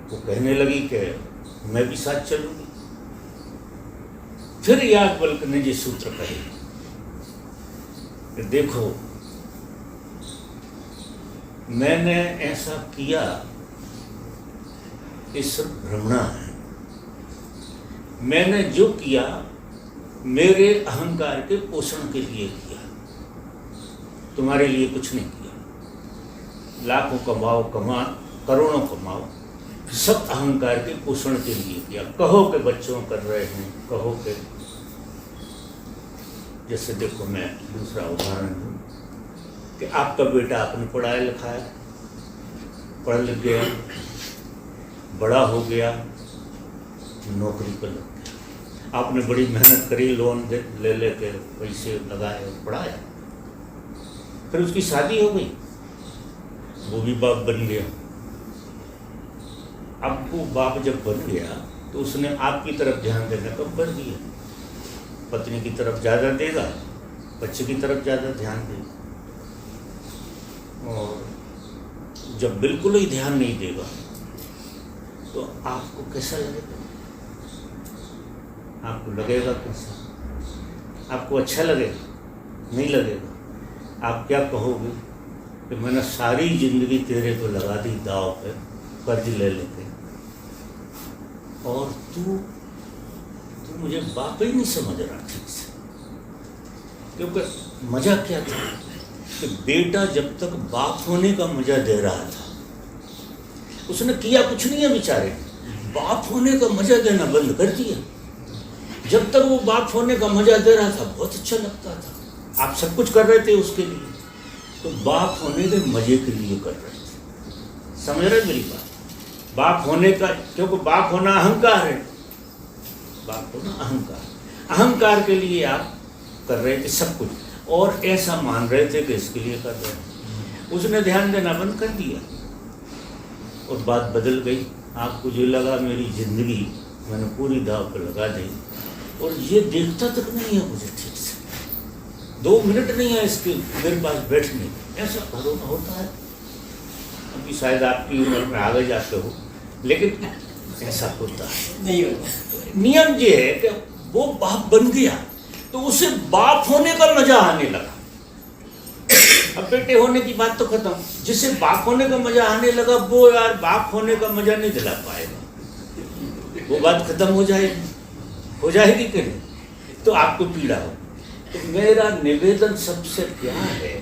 वो कहने लगी कि मैं भी साथ चलूंगी। फिर याज्ञवल्क्य ने ये सूत्र कहे कि देखो, मैंने ऐसा किया ये सिर्फ भ्रमणा है। मैंने जो किया मेरे अहंकार के पोषण के लिए किया, तुम्हारे लिए कुछ नहीं किया। लाखों कमाओ, करोड़ों कमाओ, सब अहंकार के पोषण के लिए किया। कहो कि बच्चों कर रहे हैं, कहो कि जैसे देखो, मैं दूसरा उदाहरण दूं कि आपका बेटा आपने पढ़ाया लिखाया, पढ़ लिख गया, बड़ा हो गया, नौकरी पर लग गया। आपने बड़ी मेहनत करी, लोन ले लेके पैसे लगाए और पढ़ाया। फिर उसकी शादी हो गई, वो भी बाप बन गया। अब वो बाप जब बन गया तो उसने आपकी तरफ ध्यान देना कम कर दिया। पत्नी की तरफ ज़्यादा देगा, बच्चे की तरफ ज़्यादा ध्यान देगा। और जब बिल्कुल ही ध्यान नहीं देगा तो आपको कैसा लगेगा? आपको लगेगा कैसा? आपको अच्छा लगेगा? नहीं लगेगा। आप क्या कहोगे कि मैंने सारी जिंदगी तेरे को लगा दी दाव पे, कर्ज ले लेके, और तू मुझे बाप ही नहीं समझ रहा ठीक से। क्योंकि मजा क्या था कि बेटा जब तक बाप होने का मजा दे रहा था, उसने किया कुछ नहीं है बेचारे, बाप होने का मजा देना बंद कर दिया। जब तक वो बाप होने का मजा दे रहा था बहुत अच्छा लगता था, आप सब कुछ कर रहे थे उसके लिए, तो बाप होने के मजे के लिए कर रहे थे। समझ रहे मेरी बात? बाप होने का, क्योंकि बाप होना अहंकार है, बाप होना अहंकार, अहंकार के लिए आप कर रहे थे सब कुछ, और ऐसा मान रहे थे कि इसके लिए कर रहे हैं। उसने ध्यान देना बंद कर दिया और बात बदल गई। आपको जो लगा मेरी जिंदगी मैंने पूरी दाव पर लगा दी, और ये देखता तक नहीं है मुझे ठीक से, 2 मिनट नहीं है इसके मेरे पास बैठने। ऐसा भरोसा होता है? अभी शायद आपकी उम्र में आगे जाते हो, लेकिन ऐसा होता है। नहीं होता। नियम ये है कि वो बाप बन गया तो उसे बाप होने का मजा आने लगा। अब बेटे होने की बात तो खत्म, जिसे बाप होने का मजा आने लगा वो यार बाप होने का मजा नहीं दिला पाएगा, वो बात खत्म हो जाएगी कि नहीं? तो आपको पीड़ा हो। तो मेरा निवेदन सबसे क्या है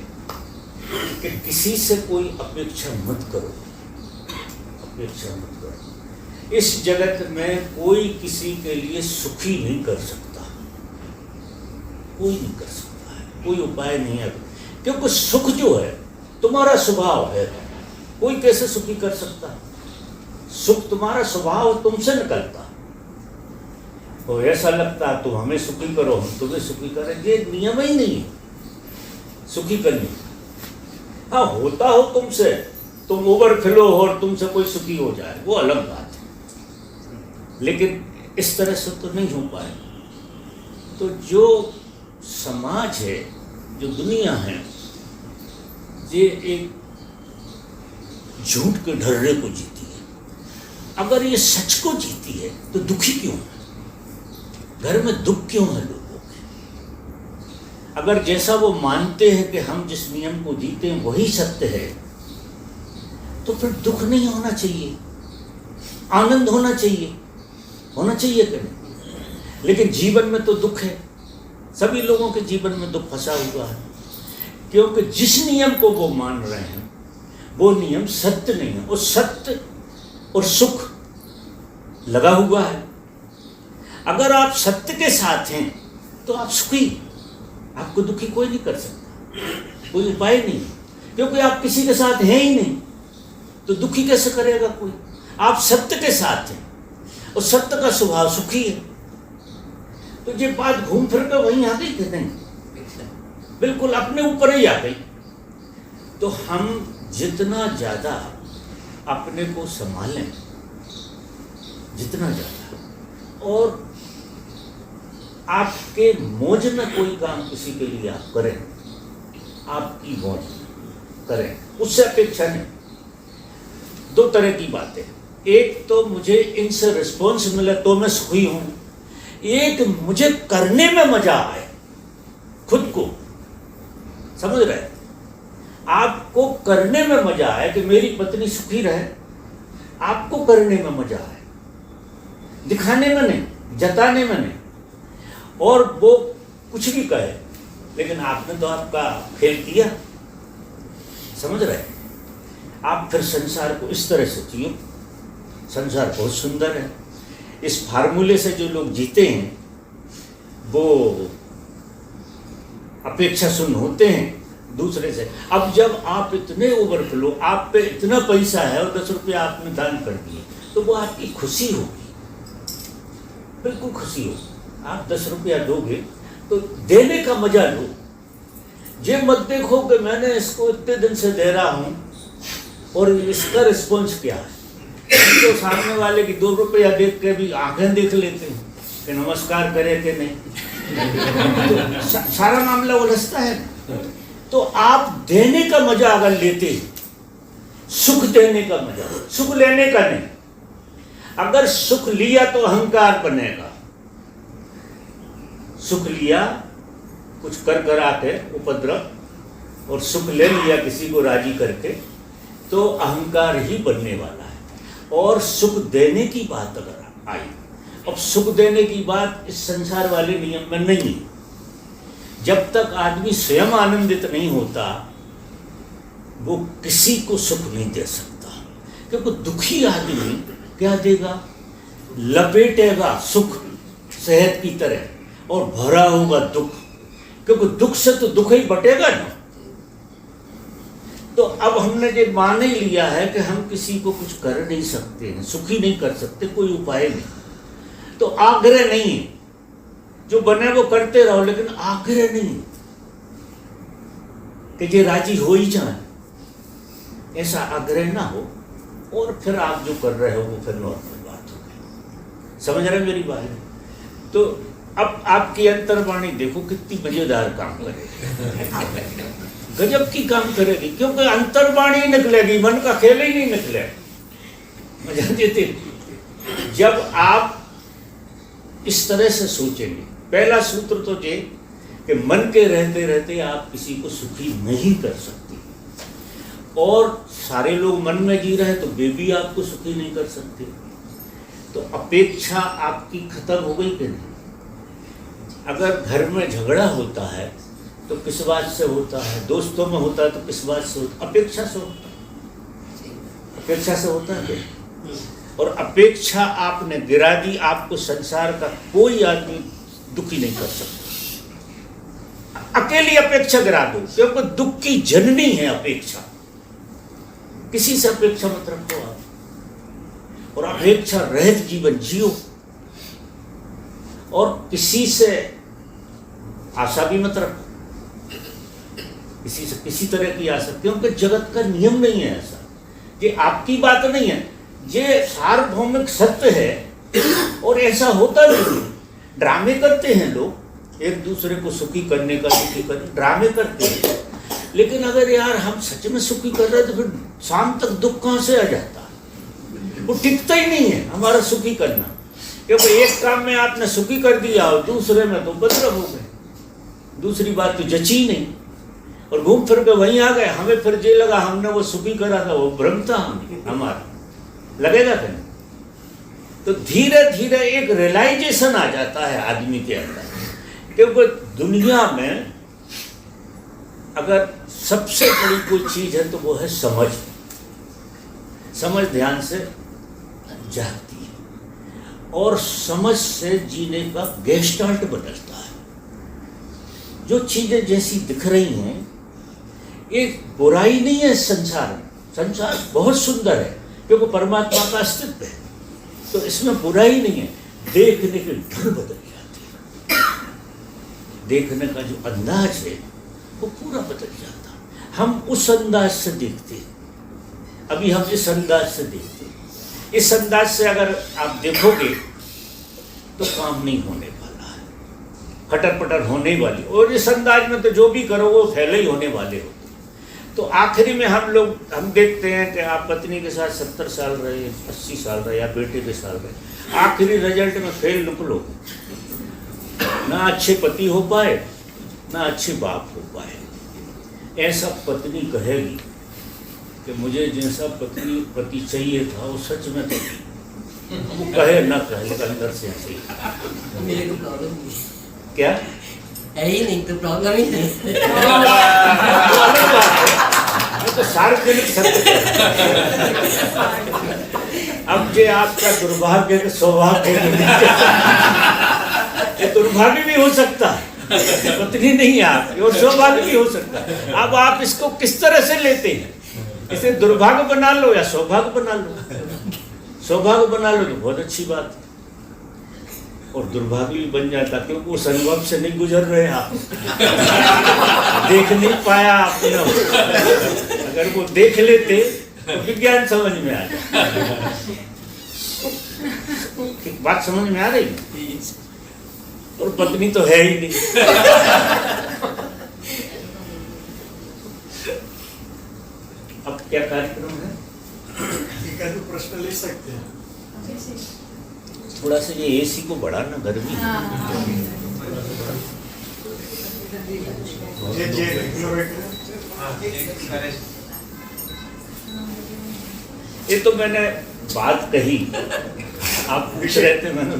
कि किसी से कोई अपेक्षा मत करो, अपेक्षा मत करो। इस जगत में कोई किसी के लिए सुखी नहीं कर सकता, कोई नहीं कर सकता है, कोई उपाय नहीं है, क्योंकि सुख जो है तुम्हारा स्वभाव है। कोई कैसे सुखी कर सकता है? सुख तुम्हारा स्वभाव तुमसे निकलता, तो ऐसा लगता है तुम हमें सुखी करो, हम तुम्हें सुखी करें, ये नियम ही नहीं है सुखी करने। हाँ, होता हो तुमसे, तुम उबर खिलो और तुमसे कोई सुखी हो जाए, वो अलग बात है, लेकिन इस तरह से तो नहीं हो पाए। तो जो समाज है, जो दुनिया है, ये एक झूठ के ढर्रे को जीती है। अगर ये सच को जीती है तो दुखी क्यों है? घर में दुख क्यों है लोगों के? अगर जैसा वो मानते हैं कि हम जिस नियम को जीते हैं वही सत्य है, तो फिर दुख नहीं होना चाहिए, आनंद होना चाहिए कि नहीं? लेकिन जीवन में तो दुख है, सभी लोगों के जीवन में दुख फंसा हुआ है, क्योंकि जिस नियम को वो मान रहे हैं वो नियम सत्य नहीं है। वो सत्य और सुख लगा हुआ है। अगर आप सत्य के साथ हैं तो आप सुखी, आपको दुखी कोई नहीं कर सकता, कोई उपाय नहीं, क्योंकि आप किसी के साथ हैं ही नहीं, तो दुखी कैसे करेगा कोई। आप सत्य के साथ हैं और सत्य का स्वभाव सुखी है। तो ये बात घूम फिर कर वहीं आ गई कि नहीं, बिल्कुल अपने ऊपर ही आ गई। तो हम जितना ज्यादा अपने को संभालें, जितना ज्यादा, और आपके मौज में कोई काम किसी के लिए आप करें, आपकी मौज करें, उससे अपेक्षा नहीं। दो तरह की बातें, एक तो मुझे इनसे रिस्पॉन्स मिले तो मैं सुखी हूं, एक मुझे करने में मजा आए, खुद को, समझ रहे, आपको करने में मजा आए कि मेरी पत्नी सुखी रहे, आपको करने में मजा आए, दिखाने में नहीं, जताने में नहीं। और वो कुछ भी कहे, लेकिन आपने तो आपका खेल किया, समझ रहे। आप फिर संसार को इस तरह से जियो, संसार बहुत सुंदर है। इस फार्मूले से जो लोग जीते हैं वो अपेक्षा शून्य होते हैं दूसरे से। अब जब आप इतने ओवरफ्लो, आप पे इतना पैसा है और 10 रुपये आपने दान कर दिए, तो वो आपकी खुशी होगी, बिल्कुल खुशी होगी। आप 10 रुपया दोगे तो देने का मजा लो। ये मत देखो कि मैंने इसको इतने दिन से दे रहा हूं और इसका रिस्पॉन्स क्या है। तो सामने वाले की 2 रुपया देख के भी आंखें देख लेते हैं कि नमस्कार करे कि नहीं, तो सारा मामला उलझता है। तो आप देने का मजा अगर लेते, सुख देने का मजा, सुख लेने का नहीं। अगर सुख लिया तो अहंकार बनेगा, सुख लिया कुछ कर करा के उपद्रव, और सुख ले लिया किसी को राजी करके, तो अहंकार ही बनने वाला है। और सुख देने की बात अगर आई, अब सुख देने की बात इस संसार वाले नियम में नहीं है। जब तक आदमी स्वयं आनंदित नहीं होता, वो किसी को सुख नहीं दे सकता। क्योंकि दुखी आदमी क्या देगा, लपेटेगा सुख शहद की तरह और भरा होगा दुख, क्योंकि दुख से तो दुख ही बटेगा ना। तो अब हमने ये मान ही लिया है कि हम किसी को कुछ कर नहीं सकते हैं, सुखी नहीं कर सकते, कोई उपाय नहीं। तो आग्रह नहीं है, जो बने वो करते रहो, लेकिन आग्रह नहीं कि ये राजी हो ही जाए, ऐसा आग्रह ना हो। और फिर आप जो कर रहे हो वो फिर नॉर्मल बात हो गई। समझ रहे मेरी बात? तो अब आपकी अंतर्वाणी देखो कितनी मजेदार काम करेगी, गजब की काम करेगी, क्योंकि अंतर्वाणी निकलेगी, मन का खेल ही नहीं निकले। मजा देते जब आप इस तरह से सोचेंगे। पहला सूत्र तो ये कि मन के रहते रहते आप किसी को सुखी नहीं कर सकते, और सारे लोग मन में जी रहे तो वे भी आपको सुखी नहीं कर सकते। तो अपेक्षा आपकी खत्म हो गई कि नहीं? अगर घर में झगड़ा होता है तो किस बात से होता है, दोस्तों में होता है तो किस बात से होता है? अपेक्षा से होता है, अपेक्षा से होता है। और अपेक्षा आपने गिरा दी, आपको संसार का कोई आदमी दुखी नहीं कर सकता। अकेली अपेक्षा गिरा दो, क्योंकि दुख की जननी है अपेक्षा। किसी से अपेक्षा मत रखो आप, और अपेक्षा रहित जीवन जियो, और किसी से आशा भी मत रखो, किसी से किसी तरह की आशा, क्योंकि जगत का नियम नहीं है ऐसा। ये आपकी बात नहीं है, ये सार्वभौमिक सत्य है। और ऐसा होता नहीं, ड्रामे करते हैं लोग एक दूसरे को सुखी करने का, सुखी करने ड्रामे करते हैं। लेकिन अगर यार हम सच में सुखी कर रहे हैं तो फिर शाम तक दुख कहाँ से आ जाता है? वो टिकता ही नहीं है हमारा सुखी करना, क्योंकि एक काम में आपने सुखी कर दिया और दूसरे में तो उपद्रव हो गए, दूसरी बात तो जची नहीं, और घूम फिर के वहीं आ गए। हमें फिर ये लगा हमने वो सुखी करा था, वो भ्रम था हमारा, लगेगा कि नहीं? तो धीरे धीरे एक रियलाइजेशन आ जाता है आदमी के अंदर, क्योंकि दुनिया में अगर सबसे बड़ी कोई चीज है तो वो है समझ। समझ ध्यान से जागती है, और समझ से जीने का गेस्टाल्ट बदलता है। जो चीजें जैसी दिख रही हैं, एक बुराई नहीं है संसार में, संसार बहुत सुंदर है क्योंकि परमात्मा का अस्तित्व है, तो इसमें बुराई नहीं है। देखने के ढंग बदल जाती है, देखने का जो अंदाज है वो पूरा बदल जाता है। हम उस अंदाज से देखते हैं, अभी हम इस अंदाज से देखते हैं। इस अंदाज से अगर आप देखोगे तो काम नहीं होने वाला है, खटर पटर होने वाली। और इस अंदाज में तो जो भी करो वो फैले ही होने वाले हो। तो आखिरी में हम देखते हैं कि आप पत्नी के साथ 70 साल रहे, 80 साल रहे या बेटे के साल रहे, आखिरी रिजल्ट में फेल निकलो, ना अच्छे पति हो पाए ना अच्छे बाप हो पाए। ऐसा पत्नी कहेगी कि मुझे जैसा पति चाहिए था वो सच में तो वो कहे ना कहे, लेकिन अंदर से ऐसे ही। मेरे को प्रॉब्लम नहीं क्या है ही नहीं, तो प्रॉब्लम ही नहीं। तो सार्वजनिक सत्य कह रहा हूं। अब जे आपका दुर्भाग्य के सौभाग्य ये दुर्भाग्य भी हो सकता है, पत्नी नहीं आपकी, और सौभाग्य भी हो सकता है। अब आप इसको किस तरह से लेते हैं, इसे दुर्भाग्य बना लो या सौभाग्य बना लो। सौभाग्य बना लो तो बहुत अच्छी बात है, और दुर्भाग्य भी बन जाता क्योंकि उस अनुभव से नहीं गुजर रहे आप, देख नहीं पाया आपने। अगर वो देख लेते तो विज्ञान समझ में आ जाता। बात समझ में आ रही है? और पत्नी तो है ही नहीं। अब क्या कार्यक्रम है? प्रश्न ले सकते हैं। थोड़ा सा ये एसी को बढ़ाना, गर्मी ये तो मैंने बात कही, आप पूछ रहे थे, मैंने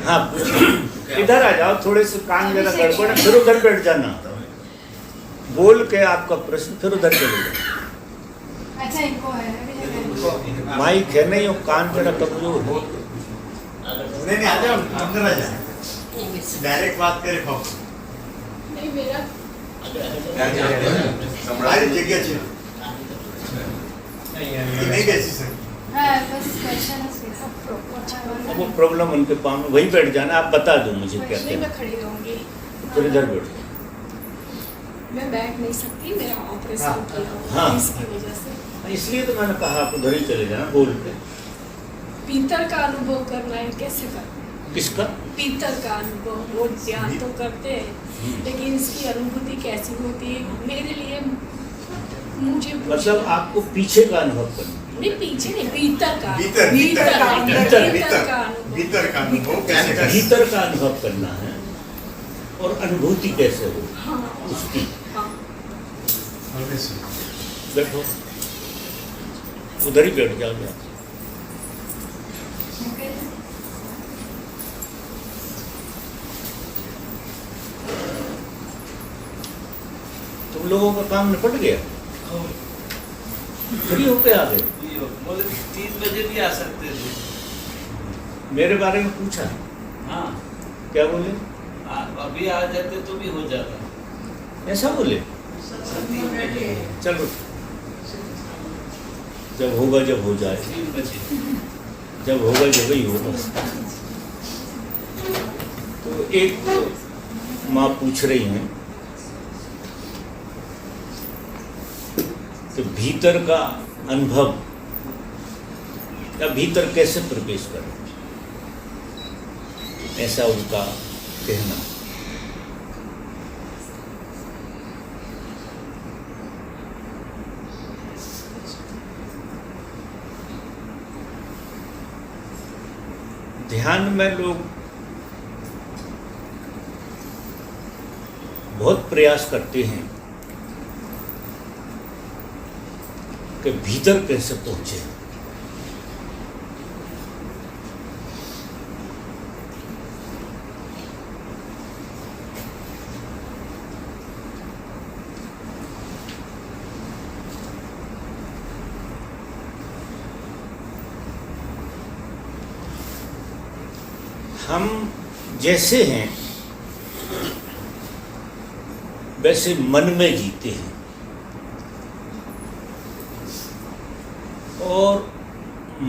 हाँ इधर आ जाओ, थोड़े से कान मेरा गड़बड़ है, फिर उधर बैठ जाना, बोल के आपका प्रश्न फिर उधर चले जाओ। अच्छा इनको है माइक है नहीं, वो कान मेरा कमजोर है। नहीं आ जाओ, अंदर आ जाओ, डायरेक्ट बात करें पापा। नहीं मेरा हमारी जगह चाहिए नहीं कैसी सर। हाँ बस क्वेश्चन है सब अब वो प्रॉब्लम उनके पास में, वहीं बैठ जाना, आप बता दो मुझे क्या क्वेश्चन कहना। में खड़ी रहूंगी। फिर इधर बैठ जाओ। मैं बैठ नहीं सकती, मेरा ऑपरेशन किया हुआ हाँ। है, इसकी वजह से। इसलिए तो मैंने कहा आप उधर ही चले जाना, बोल के। पीतल का अनुभव करना है, कैसे करना? किसका? पीतल का अनुभव वो ध्यान तो करते हैं, लेकिन इसकी अनुभूति कैसी होती है मेरे लिए, मुझे मतलब आपको पीछे का अनुभव करना। नहीं पीछे नहीं, भीतर का भीतर का अनुभव भीतर का भीतर का अनुभव करना है, और अनुभूति कैसे हो हाँ उसकी। हाँ बैठो, उधर ही बैठ जाओ। तुम लोगों का काम निपट गया, फ्री होके आ गए। 3 बजे भी आ सकते थे। मेरे बारे में पूछा, हाँ क्या बोले? अभी आ जाते तो भी हो जाता। ऐसा बोले? चलो जब होगा जब हो जाए, 3 बजे जब होगा जब ही होगा। तो एक माँ पूछ रही हैं कि भीतर का अनुभव या भीतर कैसे प्रवेश करें, ऐसा उनका कहना। ध्यान में लोग बहुत प्रयास करते हैं कि भीतर कैसे पहुंचे। हम जैसे हैं वैसे मन में जीते हैं, और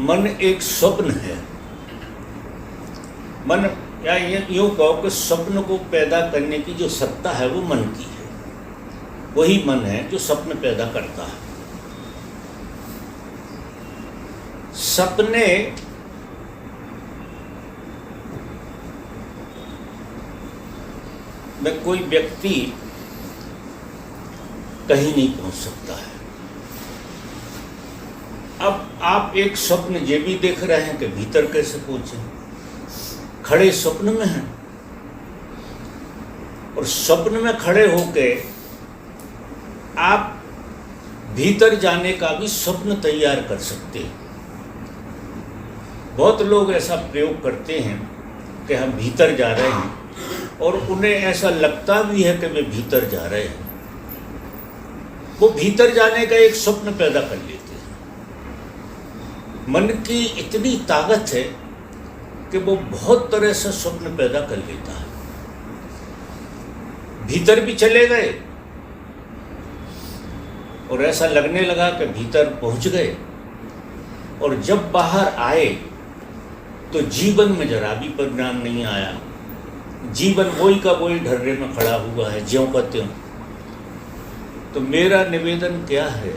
मन एक स्वप्न है। मन, या यूँ कहो कि स्वप्न को पैदा करने की जो सत्ता है वो मन की है। वही मन है जो स्वप्न पैदा करता है। सपने में कोई व्यक्ति कहीं नहीं पहुंच सकता है। अब आप एक स्वप्न ये भी देख रहे हैं कि भीतर कैसे पहुंचे, खड़े स्वप्न में हैं, और स्वप्न में खड़े होके आप भीतर जाने का भी स्वप्न तैयार कर सकते हैं। बहुत लोग ऐसा प्रयोग करते हैं कि हम भीतर जा रहे हैं, और उन्हें ऐसा लगता भी है कि वे भीतर जा रहे हैं। वो भीतर जाने का एक स्वप्न पैदा कर लेते हैं। मन की इतनी ताकत है कि वो बहुत तरह से स्वप्न पैदा कर लेता है। भीतर भी चले गए और ऐसा लगने लगा कि भीतर पहुंच गए, और जब बाहर आए तो जीवन में जरा भी परिणाम नहीं आया। जीवन वही का वही ढर्रे में खड़ा हुआ है, ज्यों का त्यों। तो मेरा निवेदन क्या है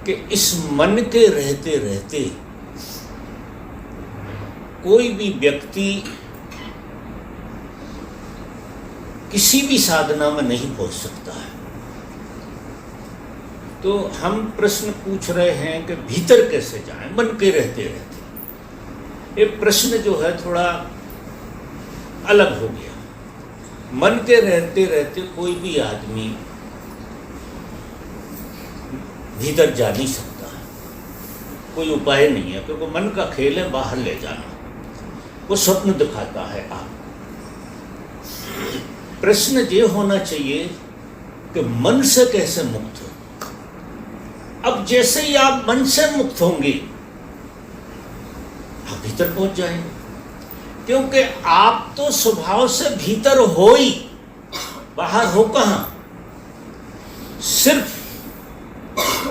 कि इस मन के रहते रहते कोई भी व्यक्ति किसी भी साधना में नहीं पहुंच सकता है। तो हम प्रश्न पूछ रहे हैं कि भीतर कैसे जाएं, मन के रहते रहते। ये प्रश्न जो है थोड़ा अलग हो गया। मन के रहते रहते कोई भी आदमी भीतर जा नहीं सकता है, कोई उपाय नहीं है, क्योंकि मन का खेल है बाहर ले जाना। वो स्वप्न दिखाता है। आप प्रश्न ये होना चाहिए कि मन से कैसे मुक्त हो। अब जैसे ही आप मन से मुक्त होंगे आप भीतर पहुंच जाएंगे, क्योंकि आप तो स्वभाव से भीतर हो ही, बाहर हो कहां। सिर्फ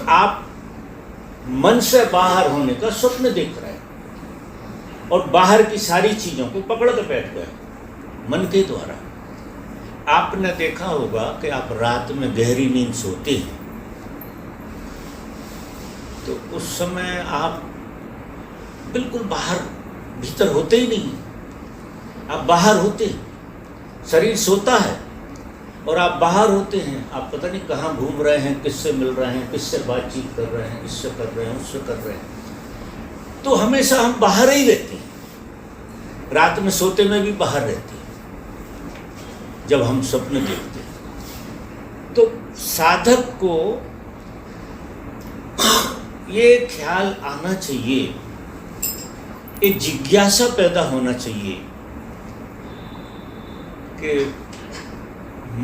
आप मन से बाहर होने का स्वप्न देख रहे हैं और बाहर की सारी चीजों को पकड़ के बैठ गए मन के द्वारा। आपने देखा होगा कि आप रात में गहरी नींद सोते हैं तो उस समय आप बिल्कुल बाहर, भीतर होते ही नहीं, आप बाहर होते हैं। शरीर सोता है और आप बाहर होते हैं। आप पता नहीं कहाँ घूम रहे हैं, किससे मिल रहे हैं, किससे बातचीत कर रहे हैं, इससे कर रहे हैं, उससे कर रहे हैं। तो हमेशा हम बाहर ही रहते हैं। रात में सोते में भी बाहर रहते हैं जब हम स्वप्न देखते हैं। तो साधक को ये ख्याल आना चाहिए, ये जिज्ञासा पैदा होना चाहिए कि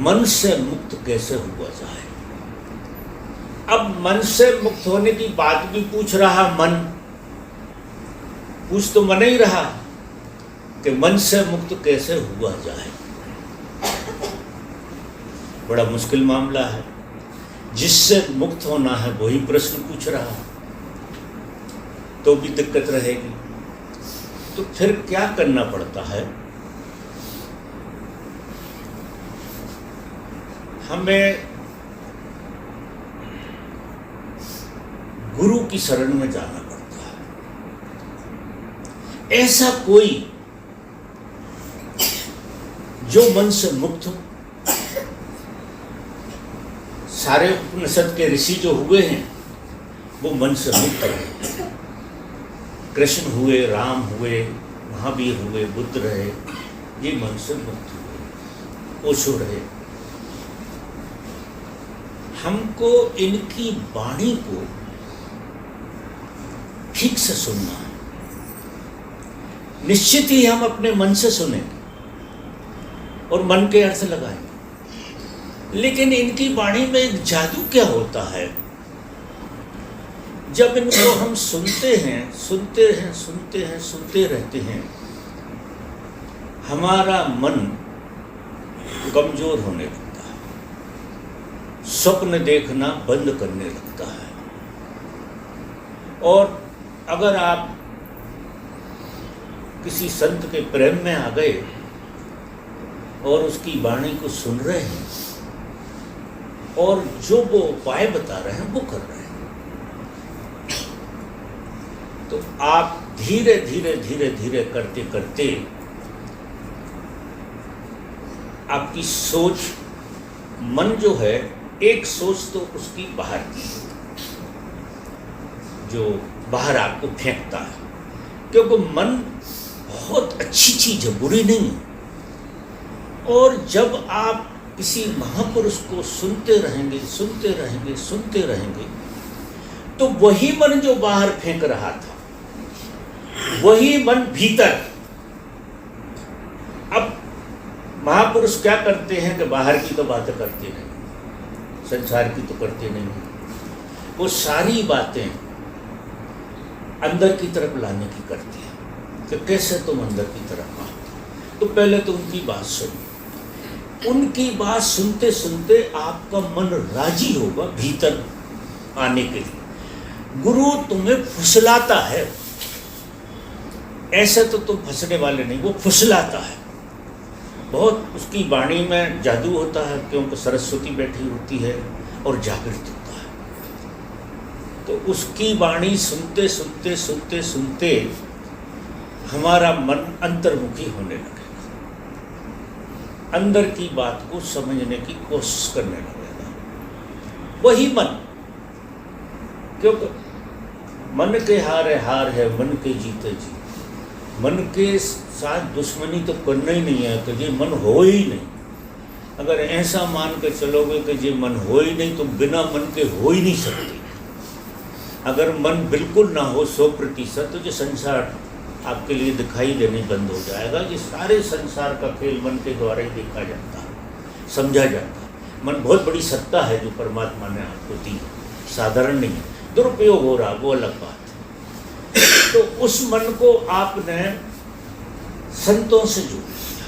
मन से मुक्त कैसे हुआ जाए। अब मन से मुक्त होने की बात भी पूछ रहा मन, पूछ तो मन ही रहा कि मन से मुक्त कैसे हुआ जाए। बड़ा मुश्किल मामला है। जिससे मुक्त होना है वही प्रश्न पूछ रहा, तो भी दिक्कत रहेगी। तो फिर क्या करना पड़ता है? हमें गुरु की शरण में जाना पड़ता है। ऐसा कोई जो मन से मुक्त हो। सारे उपनिषद के ऋषि जो हुए हैं वो मन से मुक्त हुए। कृष्ण हुए, राम हुए, महावीर हुए, बुद्ध रहे, ये मन से मुक्त हुए। ओशो रहे। हमको इनकी वाणी को ठीक से सुनना है। निश्चित ही हम अपने मन से सुनेंगे और मन के अर्थ लगाएंगे, लेकिन इनकी वाणी में एक जादू क्या होता है। जब इनको हम सुनते हैं, सुनते हैं, सुनते हैं, सुनते रहते हैं, हमारा मन कमजोर होने लगता है, स्वप्न देखना बंद करने लगता है। और अगर आप किसी संत के प्रेम में आ गए और उसकी वाणी को सुन रहे हैं और जो वो उपाय बता रहे हैं वो कर रहे हैं, तो आप धीरे धीरे धीरे धीरे करते करते आपकी सोच, मन जो है, एक सोच तो उसकी बाहर की, जो बाहर आपको फेंकता है, क्योंकि मन बहुत अच्छी चीज है, बुरी नहीं है। और जब आप किसी महापुरुष को सुनते रहेंगे सुनते रहेंगे सुनते रहेंगे, तो वही मन जो बाहर फेंक रहा था, वही मन भीतर। अब महापुरुष क्या करते हैं कि बाहर की तो बातें करते नहीं, संसार की तो करते नहीं, वो सारी बातें अंदर की तरफ लाने की करते हैं कि कैसे तुम अंदर की तरफ आओ। तो पहले तो उनकी बात सुनो, उनकी बात सुनते सुनते आपका मन राजी होगा भीतर आने के लिए। गुरु तुम्हें फुसलाता है, ऐसे तो तुम फंसने वाले नहीं, वो फुसलाता है। बहुत उसकी वाणी में जादू होता है, क्योंकि सरस्वती बैठी होती है और जागृत होता है। तो उसकी वाणी सुनते सुनते सुनते सुनते हमारा मन अंतर्मुखी होने लगेगा, अंदर की बात को समझने की कोशिश करने लगेगा वही मन। क्योंकि मन के हारे हार है, मन के जीते जीत। मन के साथ दुश्मनी तो करना ही नहीं है कि ये मन हो ही नहीं। अगर ऐसा मान के चलोगे कि ये मन हो ही नहीं, तो बिना मन के हो ही नहीं सकते। अगर मन बिल्कुल ना हो 100%, तो ये संसार आपके लिए दिखाई देने बंद हो जाएगा। ये सारे संसार का खेल मन के द्वारा ही देखा जाता है, समझा जाता है। मन बहुत बड़ी सत्ता है जो परमात्मा ने आपको दी, साधारण नहीं है। दुरुपयोग हो रहा वो अलग बात है। तो उस मन को आपने संतों से जोड़ दिया,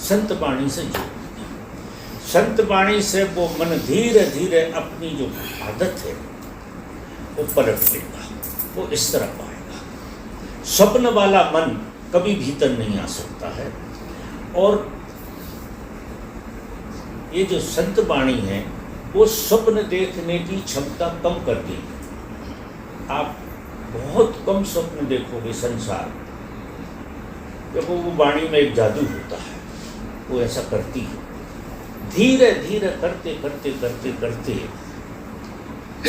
संत वाणी से जोड़ दिया। संत वाणी से वो मन धीरे धीरे अपनी जो आदत है वो पलट लेगा, वो इस तरह पाएगा। स्वप्न वाला मन कभी भीतर नहीं आ सकता है। और ये जो संत वाणी है वो स्वप्न देखने की क्षमता कम कर देगी। आप बहुत कम स्वप्न देखोगे संसार, क्योंकि वो वाणी में एक जादू होता है, वो ऐसा करती है। धीरे धीरे करते करते करते करते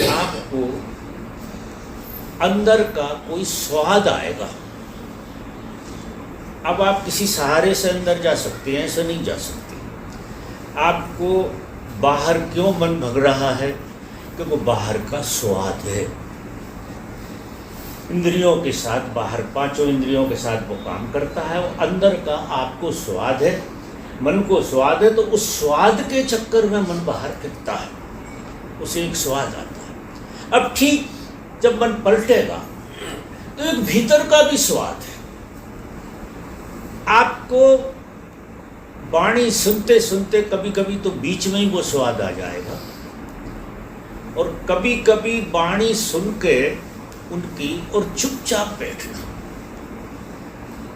आपको अंदर का कोई स्वाद आएगा। अब आप किसी सहारे से अंदर जा सकते हैं, ऐसे नहीं जा सकते। आपको बाहर क्यों मन भग रहा है? क्योंकि बाहर का स्वाद है। इंद्रियों के साथ, बाहर पांचों इंद्रियों के साथ वो काम करता है। वो अंदर का आपको स्वाद है, मन को स्वाद है, तो उस स्वाद के चक्कर में मन बाहर फेंकता है, उसे एक स्वाद आता है। अब ठीक जब मन पलटेगा तो एक भीतर का भी स्वाद है। आपको वाणी सुनते सुनते कभी कभी तो बीच में ही वो स्वाद आ जाएगा, और कभी कभी वाणी सुन के उनकी और चुपचाप बैठना,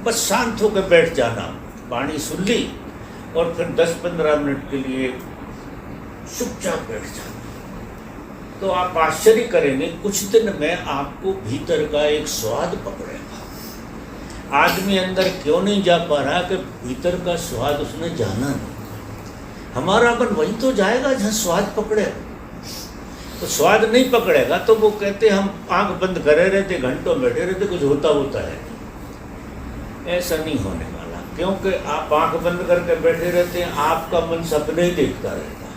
बस शांत होकर बैठ जाना। वाणी सुन ली और फिर 10-15 मिनट के लिए चुपचाप बैठ जाना। तो आप आश्चर्य करेंगे, कुछ दिन में आपको भीतर का एक स्वाद पकड़ेगा। आदमी अंदर क्यों नहीं जा पा रहा? कि भीतर का स्वाद उसने जाना नहीं। हमारा मन वहीं तो जाएगा जहाँ स्वाद पकड़ेगा। तो स्वाद नहीं पकड़ेगा तो वो कहते हम आंख बंद करे रहते, घंटों बैठे रहते, कुछ होता है। ऐसा नहीं होने वाला, क्योंकि आप आंख बंद करके बैठे रहते हैं, आपका मन सपने ही देखता रहता है,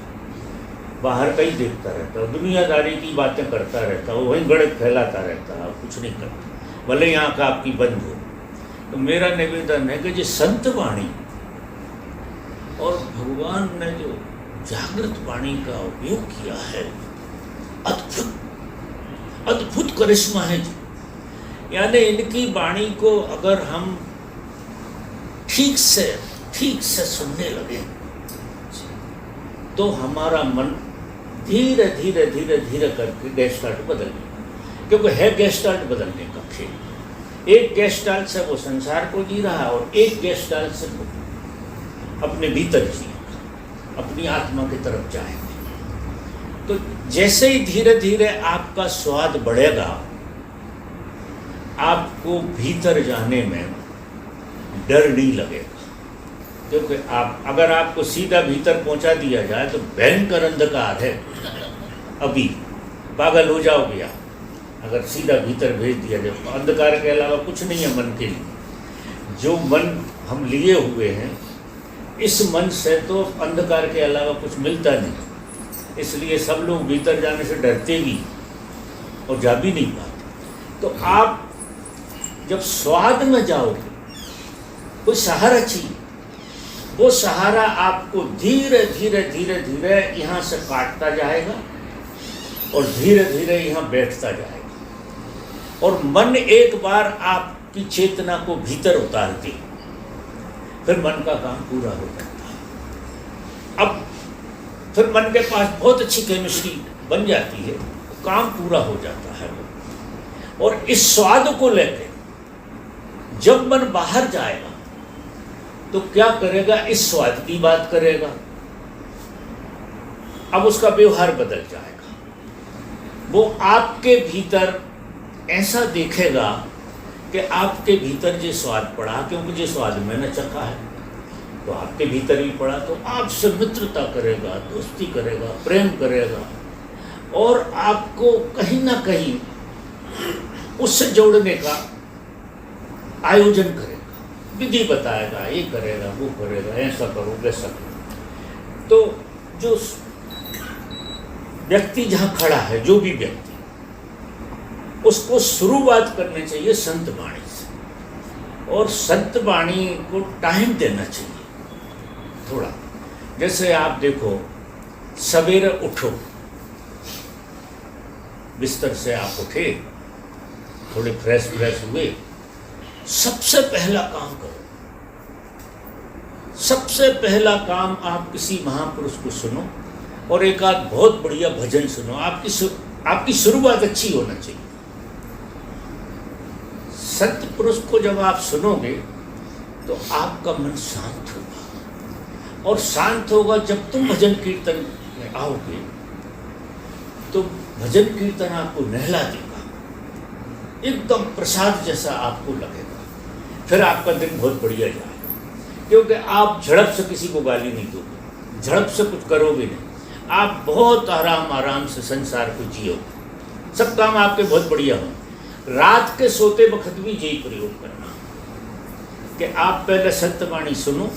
बाहर का ही देखता रहता है, दुनियादारी की बातें करता रहता है, वो वहीं गड़क फैलाता रहता है, कुछ नहीं करता, भले ही आंख आपकी बंद हो। तो मेरा निवेदन है कि जो संत वाणी और भगवान ने जो जागृत वाणी का उपयोग किया है, अद्भुत अद्भुत करिश्मा है जी। यानी इनकी वाणी को अगर हम ठीक से सुनने लगे तो हमारा मन धीरे धीरे धीरे धीरे करके गेस्टाल्ट बदल गया, क्योंकि है गेस्टाल्ट बदलने का खेल। एक गेस्टाल्ट से वो संसार को जी रहा है और एक गेस्टाल्ट से वो अपने भीतर जिएगा, अपनी आत्मा की तरफ जाएंगे। तो जैसे ही धीरे धीरे आपका स्वाद बढ़ेगा, आपको भीतर जाने में डर नहीं लगेगा, क्योंकि आप अगर आपको सीधा भीतर पहुंचा दिया जाए तो भयंकर अंधकार है, अभी पागल हो जाओगे आप। अगर सीधा भीतर भेज दिया जाए तो अंधकार के अलावा कुछ नहीं है मन के लिए। जो मन हम लिए हुए हैं, इस मन से तो अंधकार के अलावा कुछ मिलता नहीं, इसलिए सब लोग भीतर जाने से डरते भी और जा भी नहीं पाते। तो आप जब स्वाद में जाओगे, कोई सहारा चाहिए, वो सहारा आपको धीरे धीरे धीरे धीरे यहाँ से काटता जाएगा और धीरे धीरे यहाँ बैठता जाएगा। और मन एक बार आपकी चेतना को भीतर उतार दे, फिर मन का काम पूरा हो जाता है। अब फिर मन के पास बहुत अच्छी केमिस्ट्री बन जाती है, काम पूरा हो जाता है वो। और इस स्वाद को लेकर जब मन बाहर जाएगा तो क्या करेगा, इस स्वाद की बात करेगा। अब उसका व्यवहार बदल जाएगा, वो आपके भीतर ऐसा देखेगा कि आपके भीतर जो स्वाद पड़ा, क्योंकि जो स्वाद मैंने चखा है तो आपके भीतर ही पड़ा, तो आपसे मित्रता करेगा, दोस्ती करेगा, प्रेम करेगा और आपको कहीं ना कहीं उससे जोड़ने का आयोजन करेगा, विधि बताएगा, ये करेगा, वो करेगा, ऐसा करो, वैसा करो। तो जो व्यक्ति जहाँ खड़ा है, जो भी व्यक्ति, उसको शुरुआत करनी चाहिए संत वाणी से, और संत वाणी को टाइम देना चाहिए थोड़ा। जैसे आप देखो, सवेरे उठो, बिस्तर से आप उठे, थोड़े फ्रेश हुए, सबसे पहला काम करो, सबसे पहला काम आप किसी महापुरुष को सुनो और एक आध बहुत बढ़िया भजन सुनो। आपकी शुरुआत अच्छी होना चाहिए। संत पुरुष को जब आप सुनोगे तो आपका मन शांत होगा, और शांत होगा जब तुम भजन कीर्तन में आओगे तो भजन कीर्तन आपको नहला देगा, एकदम प्रसाद जैसा आपको लगेगा। फिर आपका दिन बहुत बढ़िया जाएगा, क्योंकि आप झड़प से किसी को गाली नहीं दोगे, झड़प से कुछ करोगे नहीं, आप बहुत आराम से संसार को जियोगे, सब काम आपके बहुत बढ़िया हों। रात के सोते वक्त भी यही प्रयोग करना कि आप पहले सत्यवाणी सुनो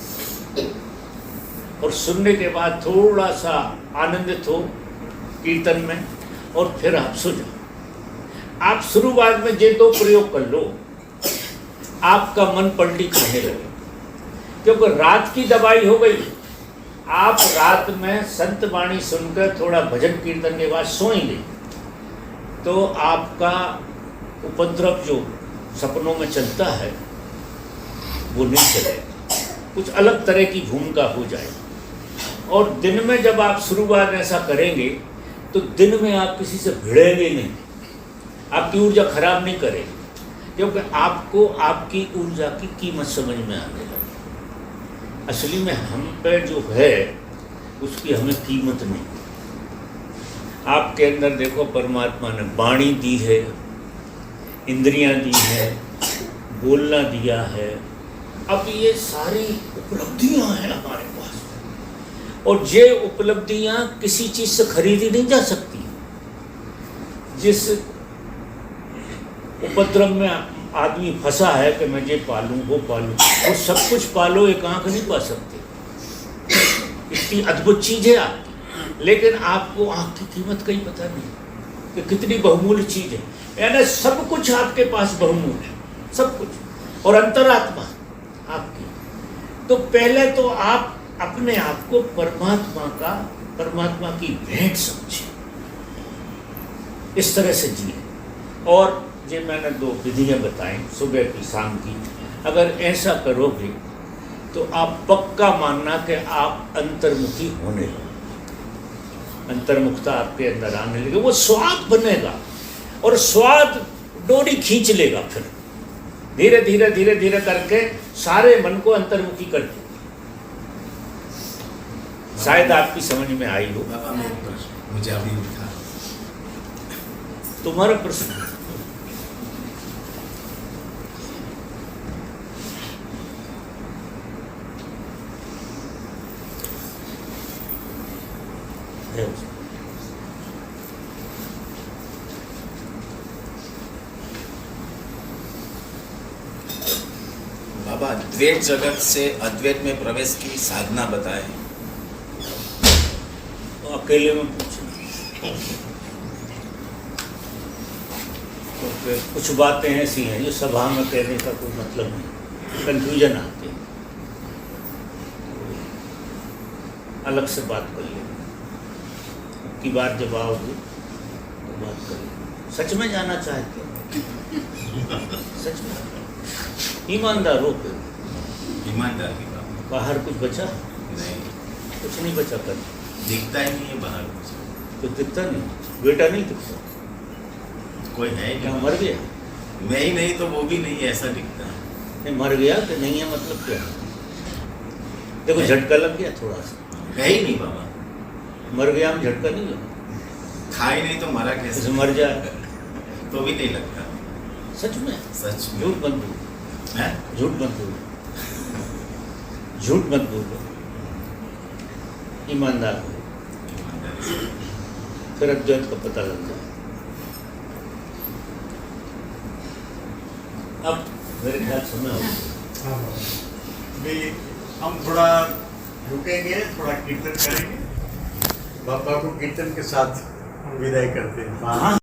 और सुनने के बाद थोड़ा सा आनंदित हो कीर्तन में, और फिर आप सो जाओ। आप शुरुआत में ये दो प्रयोग कर लो, आपका मन पलटी खाने लगे, क्योंकि रात की दवाई हो गई। आप रात में संत वाणी सुनकर थोड़ा भजन कीर्तन के बाद सोएंगे तो आपका उपद्रव जो सपनों में चलता है वो नहीं चलेगा, कुछ अलग तरह की भूमिका हो जाएगी। और दिन में जब आप शुरुआत ऐसा करेंगे तो दिन में आप किसी से भिड़ेंगे नहीं, आपकी ऊर्जा खराब नहीं करेगी, क्योंकि आपको आपकी ऊर्जा की कीमत समझ में आने लगी। असली में हम पे जो है उसकी हमें कीमत नहीं। आपके अंदर देखो, परमात्मा ने वाणी दी है, इंद्रियां दी है, बोलना दिया है, अब ये सारी उपलब्धियां हैं हमारे पास, और ये उपलब्धियां किसी चीज़ से खरीदी नहीं जा सकती। जिस उपद्रव में आदमी फंसा है कि मैं ये पालूं वो पालूं, वो सब कुछ पालो, एक आंख नहीं पा सकते। इतनी अद्भुत चीज़ है आपकी, लेकिन आपको आंख की कीमत कहीं पता नहीं कि कितनी बहुमूल्य चीज़ है। यानी सब कुछ आपके पास बहुमूल्य है, सब कुछ, और अंतरात्मा आपकी। तो पहले तो आप अपने आप को परमात्मा की भेंट समझे, इस तरह से जिए। और ये मैंने 2 विधियाँ बताई, सुबह की शाम की, अगर ऐसा करोगे तो आप पक्का मानना कि आप अंतर्मुखी होने लगे, अंतर्मुखता आपके अंदर आने लगे, वो स्वाद बनेगा और स्वाद डोरी खींच लेगा। फिर धीरे धीरे धीरे धीरे करके सारे मन को अंतर्मुखी कर देगा। शायद आपकी समझ में आई हो। मुझे अभी उठा तुम्हारा प्रश्न है। बाबा, द्वैत जगत से अद्वैत में प्रवेश की साधना बताएं। तो अकेले में पूछना, तो कुछ बातें ऐसी हैं जो सभा में कहने का कोई मतलब नहीं, कंफ्यूजन आते हैं, अलग से बात कर लेंगे। की बार जब आओगे तो बात करेंगे। सच में जाना चाहते हो? सच में ईमानदार हो के ईमानदार की बात बाहर कुछ बचा? नहीं, कुछ नहीं बचा कर, दिखता ही नहीं है बाहर कुछ, कुछ दिखता नहीं, बेटा नहीं दिखता, कोई है क्या नहीं, मर गया? मैं ही नहीं तो वो भी नहीं ऐसा दिखता। नहीं मर गया कि नहीं है मतलब क्या? देखो झटका लग गया थोड़ा सा, है ही नहीं बाबा, मर गया हम झटका नहीं लगा, था ही नहीं तो मरा जैसे कैसे? मर जाए तो भी नहीं लगता। सच में। सच में झूठ मत बोलो, है? झूठ मत बोलो, झूठ मत बोलो, ईमानदार हो, ईमानदारी से। फिर अद्वैत का पता लग जाए। अब मेरे ख्याल समय हो गया। हाँ बाबा। भी हम थोड़ा रुकेंगे, थोड़ा कीर्तन करेंगे, बाबा को कीर्तन के साथ विदाई करते हैं। हाँ